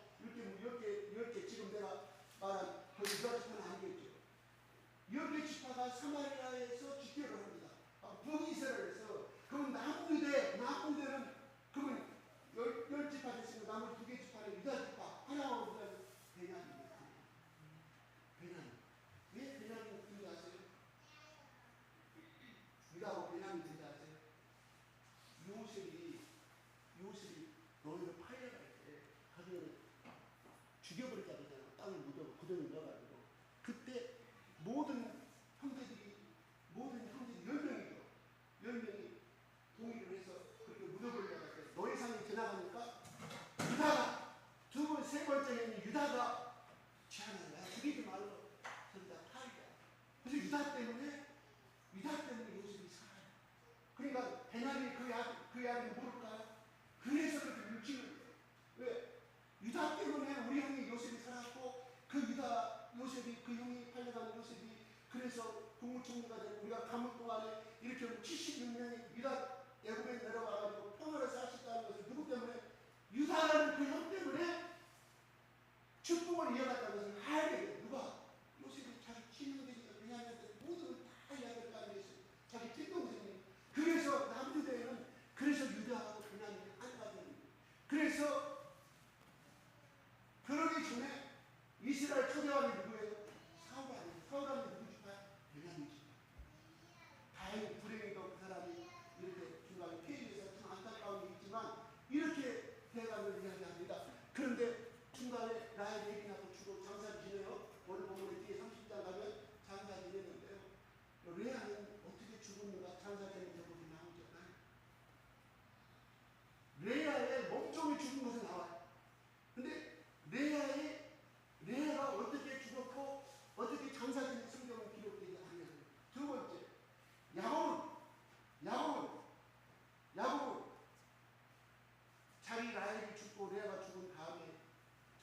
이렇게 지금 내가 말한 그 유다 지파는 아니겠죠. 10개 지파가 사마리아에서 지켜를 합니다. 북이스라엘에서 그럼 남유대는 그러면 10지파 됐으면 나머지 2개 지파는 유다 지파 하나만 보면 베냐민입니다. 베냐민. 왜 베냐민 인지 아세요? 유다하고 베냐민 인지 아세요? 요셉이 너희를 팔려갈 때 가족을 죽여버리자 그러잖아. 땅에 묻어 구덩이 넣어가지고 그때 모든 형제들이 10명이죠. 10명이 동의를 해서 그렇게 묻어버리려고 할 때 너의 상이 지나가니까 유다가 두 번, 세 번째는 유다가 지하는 죽이지 말고 저기다 팔자. 그래서 유다 때문에 요셉이 살아요. 그러니까 베냐민이 그 이야기를 모를까요? 그래서 그렇게 뭉치는 거예요. 왜? 유다 때문에 우리 형이 요셉이 살았고 그 요셉이 그 형이 팔려가는 요셉이 그래서 국무총리가 되고 우리가 가문 동안에 이렇게 76년이 유다 애굽에 내려와가지고 평화를 쌓을 수 있다는 것은 누구 때문에? 유다라는 그 형 때문에 축복을 이어갔다는 것을 알게 돼요. 누가? 요셉이 자기 친형들이니까 베냐민한테 모든 걸 다 이야기를 까내렸어요. 자기 친동생이. 그래서 남유대에는 그래서 유다하고 베냐민이 하나가 되는 거예요. 그래서 그러기 전에 이스라엘 초대왕이 누구예요? 사울왕이 누구 지파야? 베냐민 지파. 다행히 불행히도 그 사람이 이렇게 중간에 폐위해서 참 안타까운 게 있지만 이렇게 대가를 이야기합니다. 그런데 중간에 라헬 얘기 나고 주고 장사 지내요. 오늘 보면 뒤에 30장 가면 장사 지내는데요. 레아는 어떻게 죽었는가 장사되는 제목이 나오잖아요. 레아의 몸종이 죽은 것은 나와요. 근데 레아가 어떻게 죽었고 어떻게 장사된 성경은 기록되지 않아요. 두 번째, 야곱은 자기 라헬이 죽고 레아가 죽은 다음에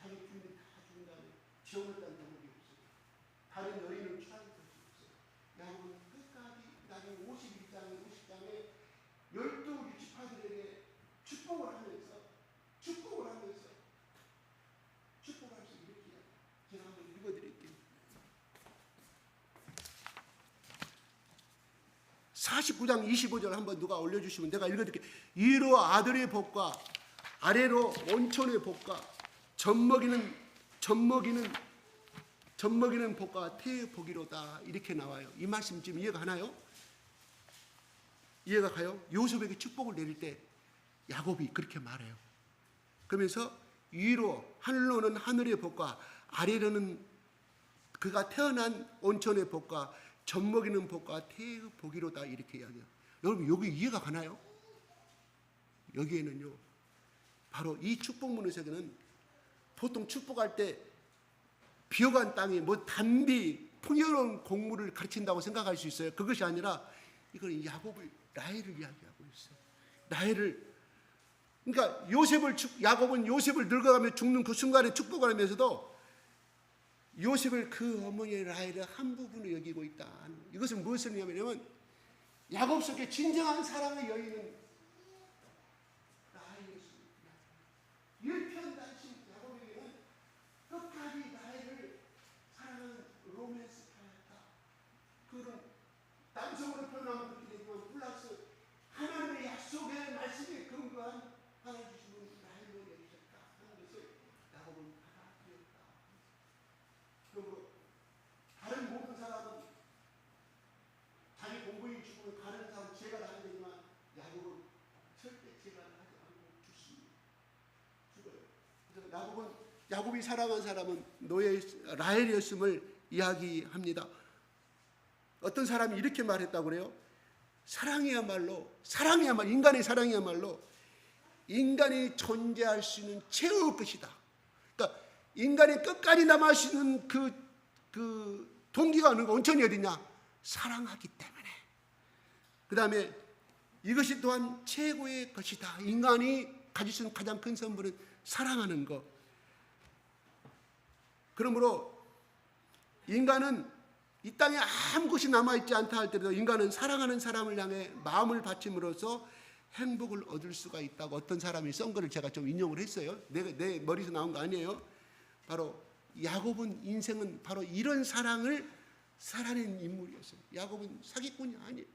자기 부인이 다 죽은 다음에 지원했다는 경우가 없어요. 다른 여인을 취한 것이 없어요. 야곱은 끝까지 나중에 50장에 12 유치파들에게 축복을 하면서 이렇게 제가 한번 읽어드릴게요. 49장 25절 한번 누가 올려주시면 내가 읽어드릴게요. 위로 아들의 복과 아래로 온천의 복과 젖먹이는 복과 태의 복이로다 이렇게 나와요. 이 말씀 지금 이해가 가나요? 이해가 가요? 요셉에게 축복을 내릴 때 야곱이 그렇게 말해요. 그러면서 위로 하늘로는 하늘의 복과 아래로는 그가 태어난 온천의 복과 젖먹이는 복과 태의 복이로다 이렇게 이야기해요. 여러분 여기 이해가 가나요? 여기에는요 바로 이 축복문에서는 보통 축복할 때 비어간 땅에 뭐 단비 풍요로운 곡물을 가르친다고 생각할 수 있어요. 그것이 아니라 이건 야곱을, 라헬을 이야기하고 있어요. 라헬을, 그러니까 야곱은 요셉을 늙어가며 죽는 그 순간에 축복을 하면서도 요셉을 그 어머니의 라헬의 한 부분을 여기고 있다. 이것은 무엇을 의미하냐면 야곱 속에 진정한 사랑의 여인은 라헬이었습니다. 일편단심 야곱에게는 끝까지 라헬을 사랑하는 로맨스파였다. 그런 남성으로 표현하면 그렇게 되지만 플러스 하나님의 약속의 말씀에 근거한 하나님 주시는 라헬로 여기셨다 하는 것을 야곱은 받아들였다. 그러므로 다른 모든 사람은 자기 공부인 죽으면 다른 사람 제가 하게 되지만 야곱은 절대 제가 하지 않고 죽어요. 그래서 야곱이 사랑한 사람은 노예 라헬이었음을 이야기합니다. 어떤 사람이 이렇게 말했다고 그래요. 사랑이야말로 인간의 사랑이야말로 인간이 존재할 수 있는 최후의 것이다. 그러니까 인간이 끝까지 남을 수 있는 그 동기가 어느 온천이 어디냐? 사랑하기 때문에. 그 다음에 이것이 또한 최고의 것이다. 인간이 가질 수 있는 가장 큰 선물은 사랑하는 것. 그러므로 인간은 이 땅에 아무것이 남아있지 않다 할때도 인간은 사랑하는 사람을 향해 마음을 바침으로써 행복을 얻을 수가 있다고 어떤 사람이 쓴 거를 제가 좀 인용을 했어요. 내 머리에서 나온 거 아니에요. 바로 야곱은 인생은 바로 이런 사랑을 살아낸 인물이었어요. 야곱은 사기꾼이 아니에요.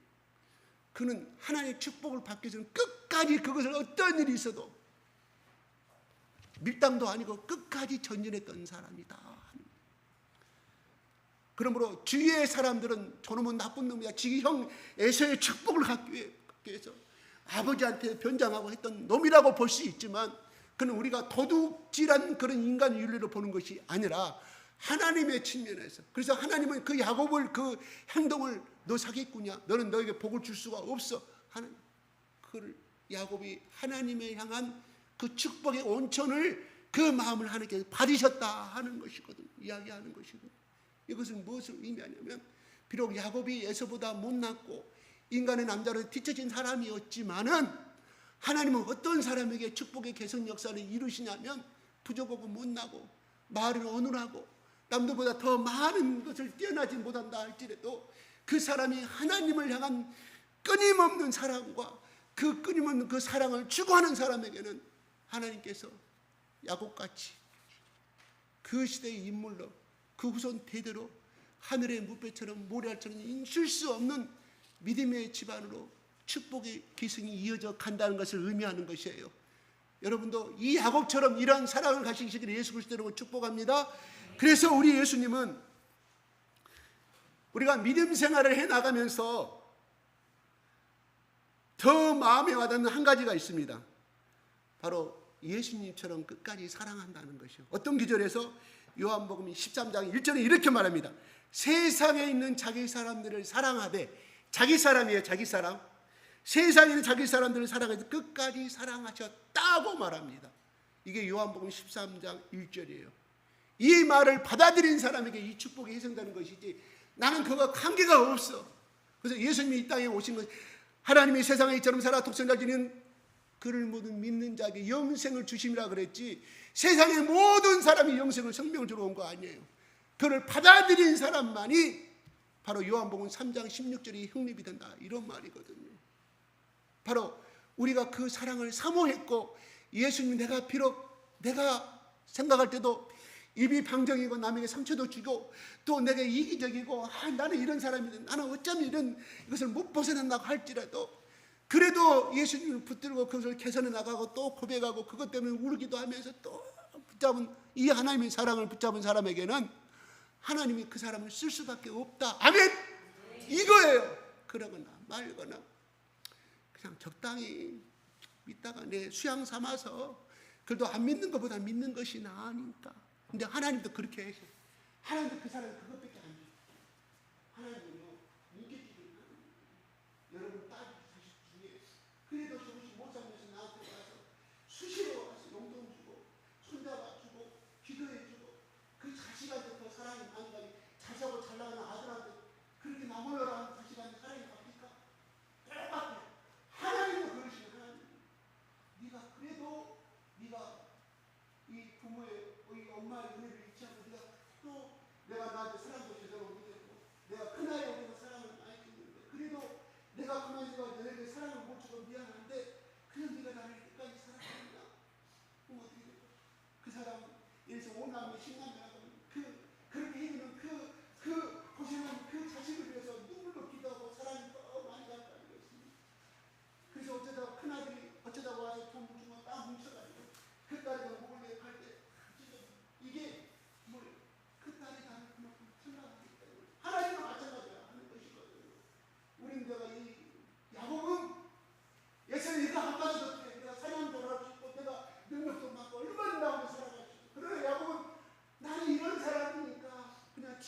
그는 하나님의 축복을 받기 위해서는 끝까지 그것을 어떤 일이 있어도 밀당도 아니고 끝까지 전진했던 사람이다. 그러므로 주위의 사람들은 저놈은 나쁜 놈이야. 지기 형 에서의 축복을 갖기 위해서 아버지한테 변장하고 했던 놈이라고 볼 수 있지만 그는 우리가 도둑질한 그런 인간 윤리로 보는 것이 아니라 하나님의 측면에서. 그래서 하나님은 그 야곱을 그 행동을 너 사기꾼이야. 너는 너에게 복을 줄 수가 없어. 하는 그를 야곱이 하나님을 향한 그 축복의 온천을 그 마음을 하나님께 받으셨다 하는 것이거든. 이야기하는 것이거든. 이것은 무엇을 의미하냐면 비록 야곱이 에서보다 못났고 인간의 남자로 뒤처진 사람이었지만은 하나님은 어떤 사람에게 축복의 개선 역사를 이루시냐면 부족하고 못나고 마을은 어눌하고 남들보다 더 많은 것을 뛰어나지 못한다 할지라도 그 사람이 하나님을 향한 끊임없는 사랑과 그 끊임없는 그 사랑을 추구하는 사람에게는 하나님께서 야곱같이 그 시대의 인물로 그 후손 대대로 하늘의 무배처럼 모래알처럼 쉴 수 없는 믿음의 집안으로 축복의 기승이 이어져 간다는 것을 의미하는 것이에요. 여러분도 이 야곱처럼 이러한 사랑을 가지시기를 예수 그리스도로 축복합니다. 그래서 우리 예수님은 우리가 믿음 생활을 해나가면서 더 마음에 와닿는 한 가지가 있습니다. 바로 예수님처럼 끝까지 사랑한다는 것이요. 어떤 기절에서 요한복음 13장 1절에 이렇게 말합니다. 세상에 있는 자기 사람들을 사랑하되, 자기 사람이에요. 자기 사람. 세상에 있는 자기 사람들을 사랑하되 끝까지 사랑하셨다고 말합니다. 이게 요한복음 13장 1절이에요. 이 말을 받아들인 사람에게 이 축복이 희생되는 것이지 나는 그거 관계가 없어. 그래서 예수님이 이 땅에 오신 것, 하나님이 세상에 이처럼 살아 독생자 지는 그를 모든 믿는 자에게 영생을 주심이라 그랬지 세상의 모든 사람이 영생을 생명을 주러 온 거 아니에요. 그를 받아들인 사람만이 바로 요한복음 3장 16절이 형립이 된다 이런 말이거든요. 바로 우리가 그 사랑을 사모했고 예수님 내가 생각할 때도 입이 방정이고 남에게 상처도 주고 또 내가 이기적이고 나는 이런 사람인데 나는 어쩌면 이것을 못 벗어난다고 할지라도 그래도 예수님을 붙들고 그것을 개선해 나가고 또 고백하고 그것 때문에 울기도 하면서 또 붙잡은 이 하나님의 사랑을 붙잡은 사람에게는 하나님이 그 사람을 쓸 수밖에 없다. 아멘. 이거예요. 그러거나 말거나 그냥 적당히 믿다가 내 수양 삼아서 그래도 안 믿는 것보다 믿는 것이 나으니까. 근데 하나님도 그렇게 하셔. 하나님도 그 사람 그것밖에 안 줘. 하나님은요 인격적인 여러분 딸 자식 중에 그래도 조금씩 못 살면서 나한테 와서 수시로 와서 용돈 주고 손잡아 주고 기도해 주고 그 자식한테 그 사랑이 많이 가지 잘 사고 잘 나가는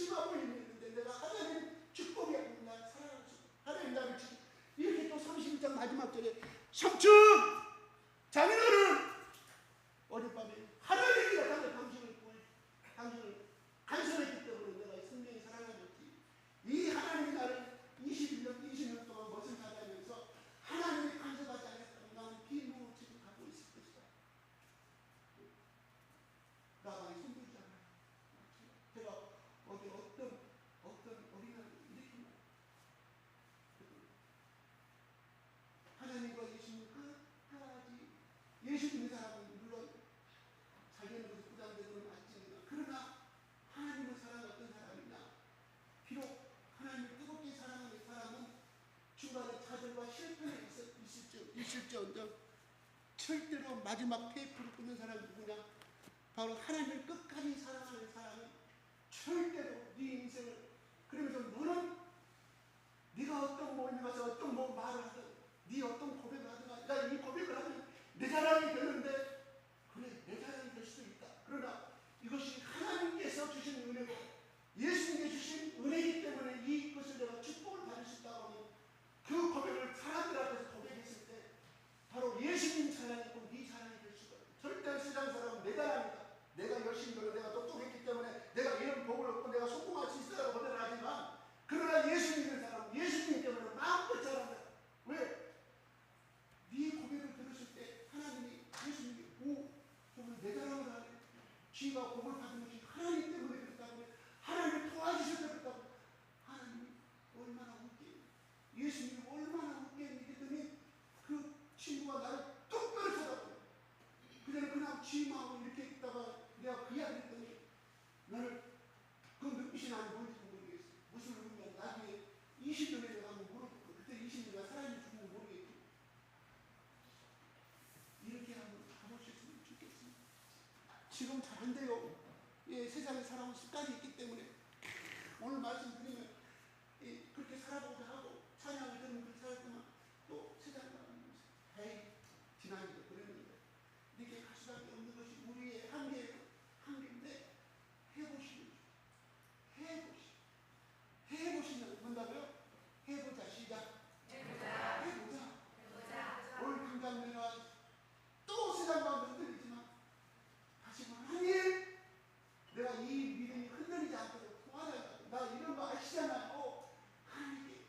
치마 보이는 있는데 내가 하나님 축복이 아닌 날 사랑할 수 하나님 나를 지키 이렇게 또 31장 마지막 절에 삼촌 자기는 어젯밤에 하나님이라 하는 당신을 간섭했기 때문에 내가 생명이 살아나졌지. 이 하나님이 나를 21년 20년 동안 멋을 살아가면서 하나님이 간섭하지 않았다면 나는 비무을 지금 갖고 있을 것이다. 나만이 힘들잖아. 제가 어디 어떤 어린아이를 이렇게 하나님과 예수님 끝까지 예수 믿는 사람은 물론 자기는 것이 부담되고는 맞지만 그러나 하나님을 사랑하는 어떤 사람이냐 비록 하나님을 뜨겁게 사랑하는 사람은 중간에 좌절과 실패가 있을지언정 절대로 마지막 테이프를 끊는 사람이 누구냐 바로 하나님을 끝까지 사랑하는 사람은 절대로 네 인생을 그러면서 너는 네가 어떤 모임에 가서 어떤 말을 하든 네 어떤 고백을 하든 나 이 고백을 하면 내 자랑이 되는데 그래 내 자랑이 될 수도 있다. 그러나 이것이 하나님께서 주신 은혜고 예수님께 주신 은혜이기 때문에 이것을 내가 축복을 받을 수 있다고 하면 그 고백을 사람들 앞에서 고백했을 때 바로 예수님 자랑이고 네 자랑이 될 수가 있다. 절대 세상 사람은 내 자랑이다. 내가 열심히 노력 내가 똑똑했기 때문에 내가 이런 복을 얻고 내가 성공할 수 있어라고 고백을 하지만 그러나 예수 믿는 사람은 예수님 때문에 마음껏 자랑한다. 왜? 네 고백을 들었을 때 하나님이 예수님이 정말 내 자랑을 하네. 쥐가 복을 받은 것이 하나님 때문에 그랬다고 하나님을 도와주셔서 그랬다고 하나님이 얼마나 웃게 예수님이 얼마나 웃게 했더니 그 친구가 나를 똑바로 쳐다보고 그전에 그냥 쥐 마음을 이렇게 있다가 내가 그 이야기를 했더니 나는 그 눈빛이 나는 뭔지 모르겠어. 무슨 의미냐 나중에 20년에 내가 한번 물어보고 그때 20년에 살아있는 죽으면 모르겠고 이렇게 한번 가보셨으면 좋겠습니다. 지금 잘 안 돼요. 예, 세상에 살아온 습관이 있기 때문에 오늘 말씀드리면 그렇게 살아보자 하고 찬양을 들으면 그렇게 살았지만 또 세상에 나가면서 에이 지난주도 그랬는데 이렇게 갈 수밖에 없는 것이 우리의 한계인데 해보시면 뭔다고요? 해보자 시작. 해보자. 오늘 당장 내가 또 세상 가운데 흔들리지만 다시 하나님 내가 이 믿음이 흔들리지 않도록 도와달라고 나 이런 거 아시잖아요. 하나님께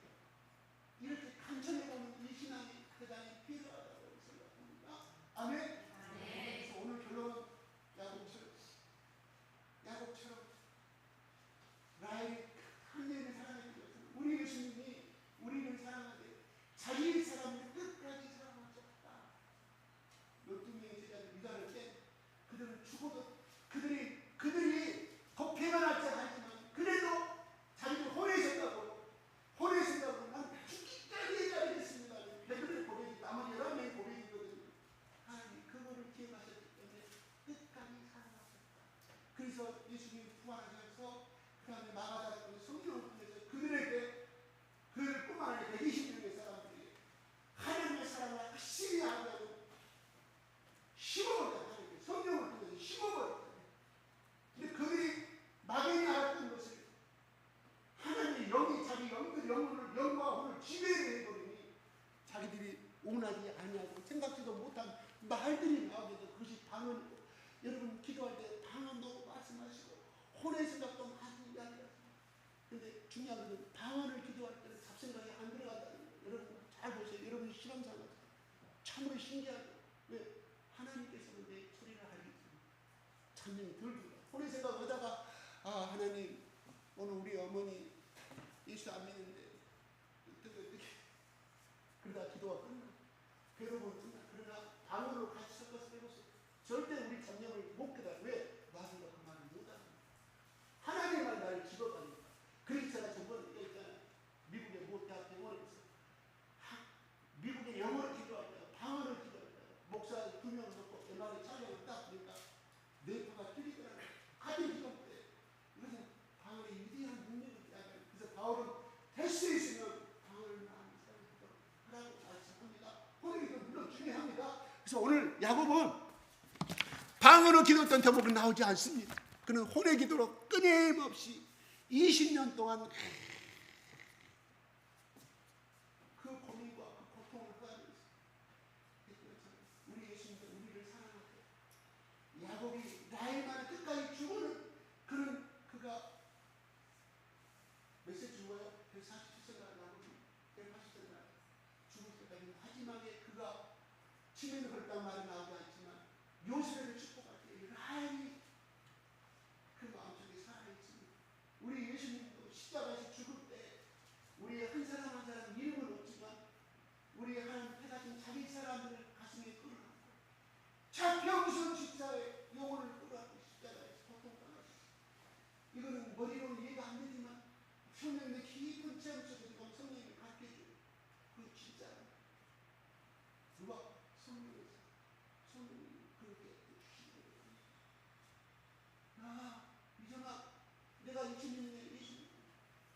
이렇게 간청해보는 이 신앙이 대단히 필요하다고 생각합니다. 아멘. 그래서 오늘 결론은 야곱처럼 나의 하나님을 사랑하는 것은 우리 예수님이 우리를 사랑하되 자기 사람을 끝까지 사랑하셨다. 12명의 제자를 유다를 때 그들은 죽어도 그들이 더 배가 날지 않지만 그래도 자기를 혼내신다고 난 죽기까지 자리겠습니다. 그들의 고백이 나머지 11명의 고백이거든요. 하나님 그거를 기억하셨기 때문에 끝까지 사랑하셨다. 그래서 예수님이 부활하셔서 그 다음에 마가다라는 성경을 통해서 그들에게 그뿐만 아니라 120명의 사람들에게 하나님의 사랑을 확실히 하려고 심어버렸다. 성경을 통해서 심어버렸다. 근데 그들이 막연히 알았던 것을 하나님의 영이 자기 영과 혼을 지배를 해버리니 자기들이 원하지 아니하고 생각지도 못한 말들이 나오게 되고 그것이 방언이고 여러분 기도할 때 방언도 말씀하시고 혼의 생각도 많이 이야기하시고 근데 중요한 것은 방언을 기도할 때는 잡생각이 안 들어간다는 거예요. 여러분 잘 보세요. 여러분 실험상을 참으로 신기하죠. 왜? 하나님께서는 내 소리를 알겠지만 참념이 덜 들어요. 혼의 생각을 하다가 하나님 오늘 우리 어머니 예수 안 믿는데 어떻게 그러다 기도가 끝나 괴로움은 끝나. 그러나 방언으로 같이 섞어서 해보세요. 절대 우리 참념을 못 깨달아. 왜? 나도 그 말을 못하는 하나님만 나를 집어가니까. 그래서 제가 저번에 얘기했잖아요. 미국의 모 대학 병원에서 미국의 영어를 기도할 때 방언을 기도할 때 목사 2명을 놓고 MRI 촬영을 딱 보니까 뇌파가 뚫리더라고요. 같은 기도 때 이것은 방언의 위대한 능력을 이야기해요. 그래서 바울은 될 수 있으면 방언을 많이 사용하도록 하라고 말씀합니다. 오늘 이거 물론 중요합니다. 그래서 오늘 야곱은 방언으로 기도했던 대목은 나오지 않습니다. 그는 혼의 기도로 끊임없이 20년 동안 그 고민과 그 고통을 하면서 우리 예수님도 우리를 사랑하고 야곱이 라헬만을 끝까지 죽어는 그는 그가 몇 세 죽어요? 147세가 야곱이 180세가 죽을 때까지 마지막에 그가 치매를 걸었단 말은 나오지 않지만 요셉을 축복할 때 라헬이 그 마음속에 살아있습니다. 우리 예수님도 십자가에서 죽을 때 우리의 한 사람 한 사람 이름은 없지만 우리의 한 해가진 자기 사람들을 가슴에 끌어안고 자평선 십자가에 영혼을 끌어안고 십자가에서 고통당하셨습니다. 이거는 머리로는 이해가 안 되지만 성령의 깊은 체험 속에서 성령이 가르쳐줘요. 그 진짜 누가 성령이 그렇게 주시는 거예요. 이전아 내가 20년에 예수님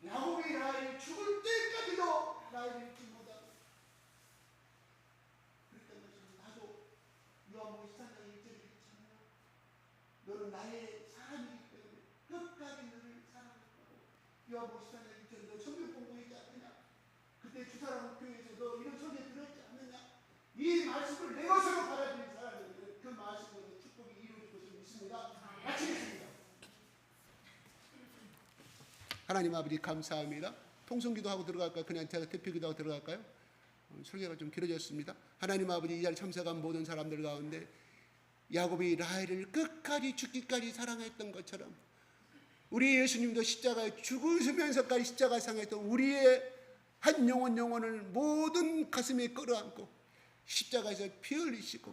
야곱이 라헬이 죽을 때까지도 라헬을 잊지 못하고 그랬던 것처럼 나도 요한복음 13장 1절에 그랬잖아요. 너는 나의 사람이기 때문에 끝까지 너를 사랑할 거고 요한복음 13장 1절에 너 성경 공부했지 않느냐? 그때 주사람 교회에서 너 이런 소리 들었지 않느냐? 이 말씀을 내 것으로 받아들인 사람들은 그 말씀으로 축복이 이루어질 것을 믿습니다. 마치겠습니다. 하나님 아버지 감사합니다. 통성기도하고 들어갈까요? 그냥 제가 대표기도하고 들어갈까요? 설교가 좀 길어졌습니다. 하나님 아버지 이 자리에 참석한 모든 사람들 가운데 야곱이 라헬을 끝까지 죽기까지 사랑했던 것처럼 우리 예수님도 십자가에 죽으시면서까지 십자가에 상했던 우리의 한 영혼을 모든 가슴에 끌어안고 십자가에서 피 흘리시고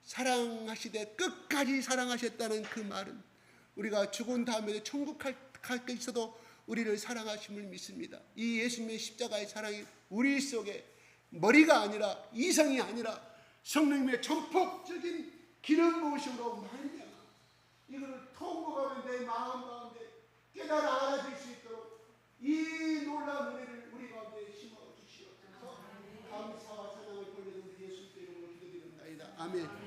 사랑하시되 끝까지 사랑하셨다는 그 말은 우리가 죽은 다음에도 천국 갈 게 있어도 우리를 사랑하심을 믿습니다. 이 예수님의 십자가의 사랑이 우리 속에 머리가 아니라 이성이 아니라 성령님의 전폭적인 기름 부으심으로 말미암아 이것을 통곡하는 내 마음 가운데 깨달아 알아들 수 있도록 이 놀라운 은혜를 우리 가운데 심어 주시옵소서. 감사와 찬양을 돌리는 우리 예수님의 이름으로 기도드립니다. 아멘.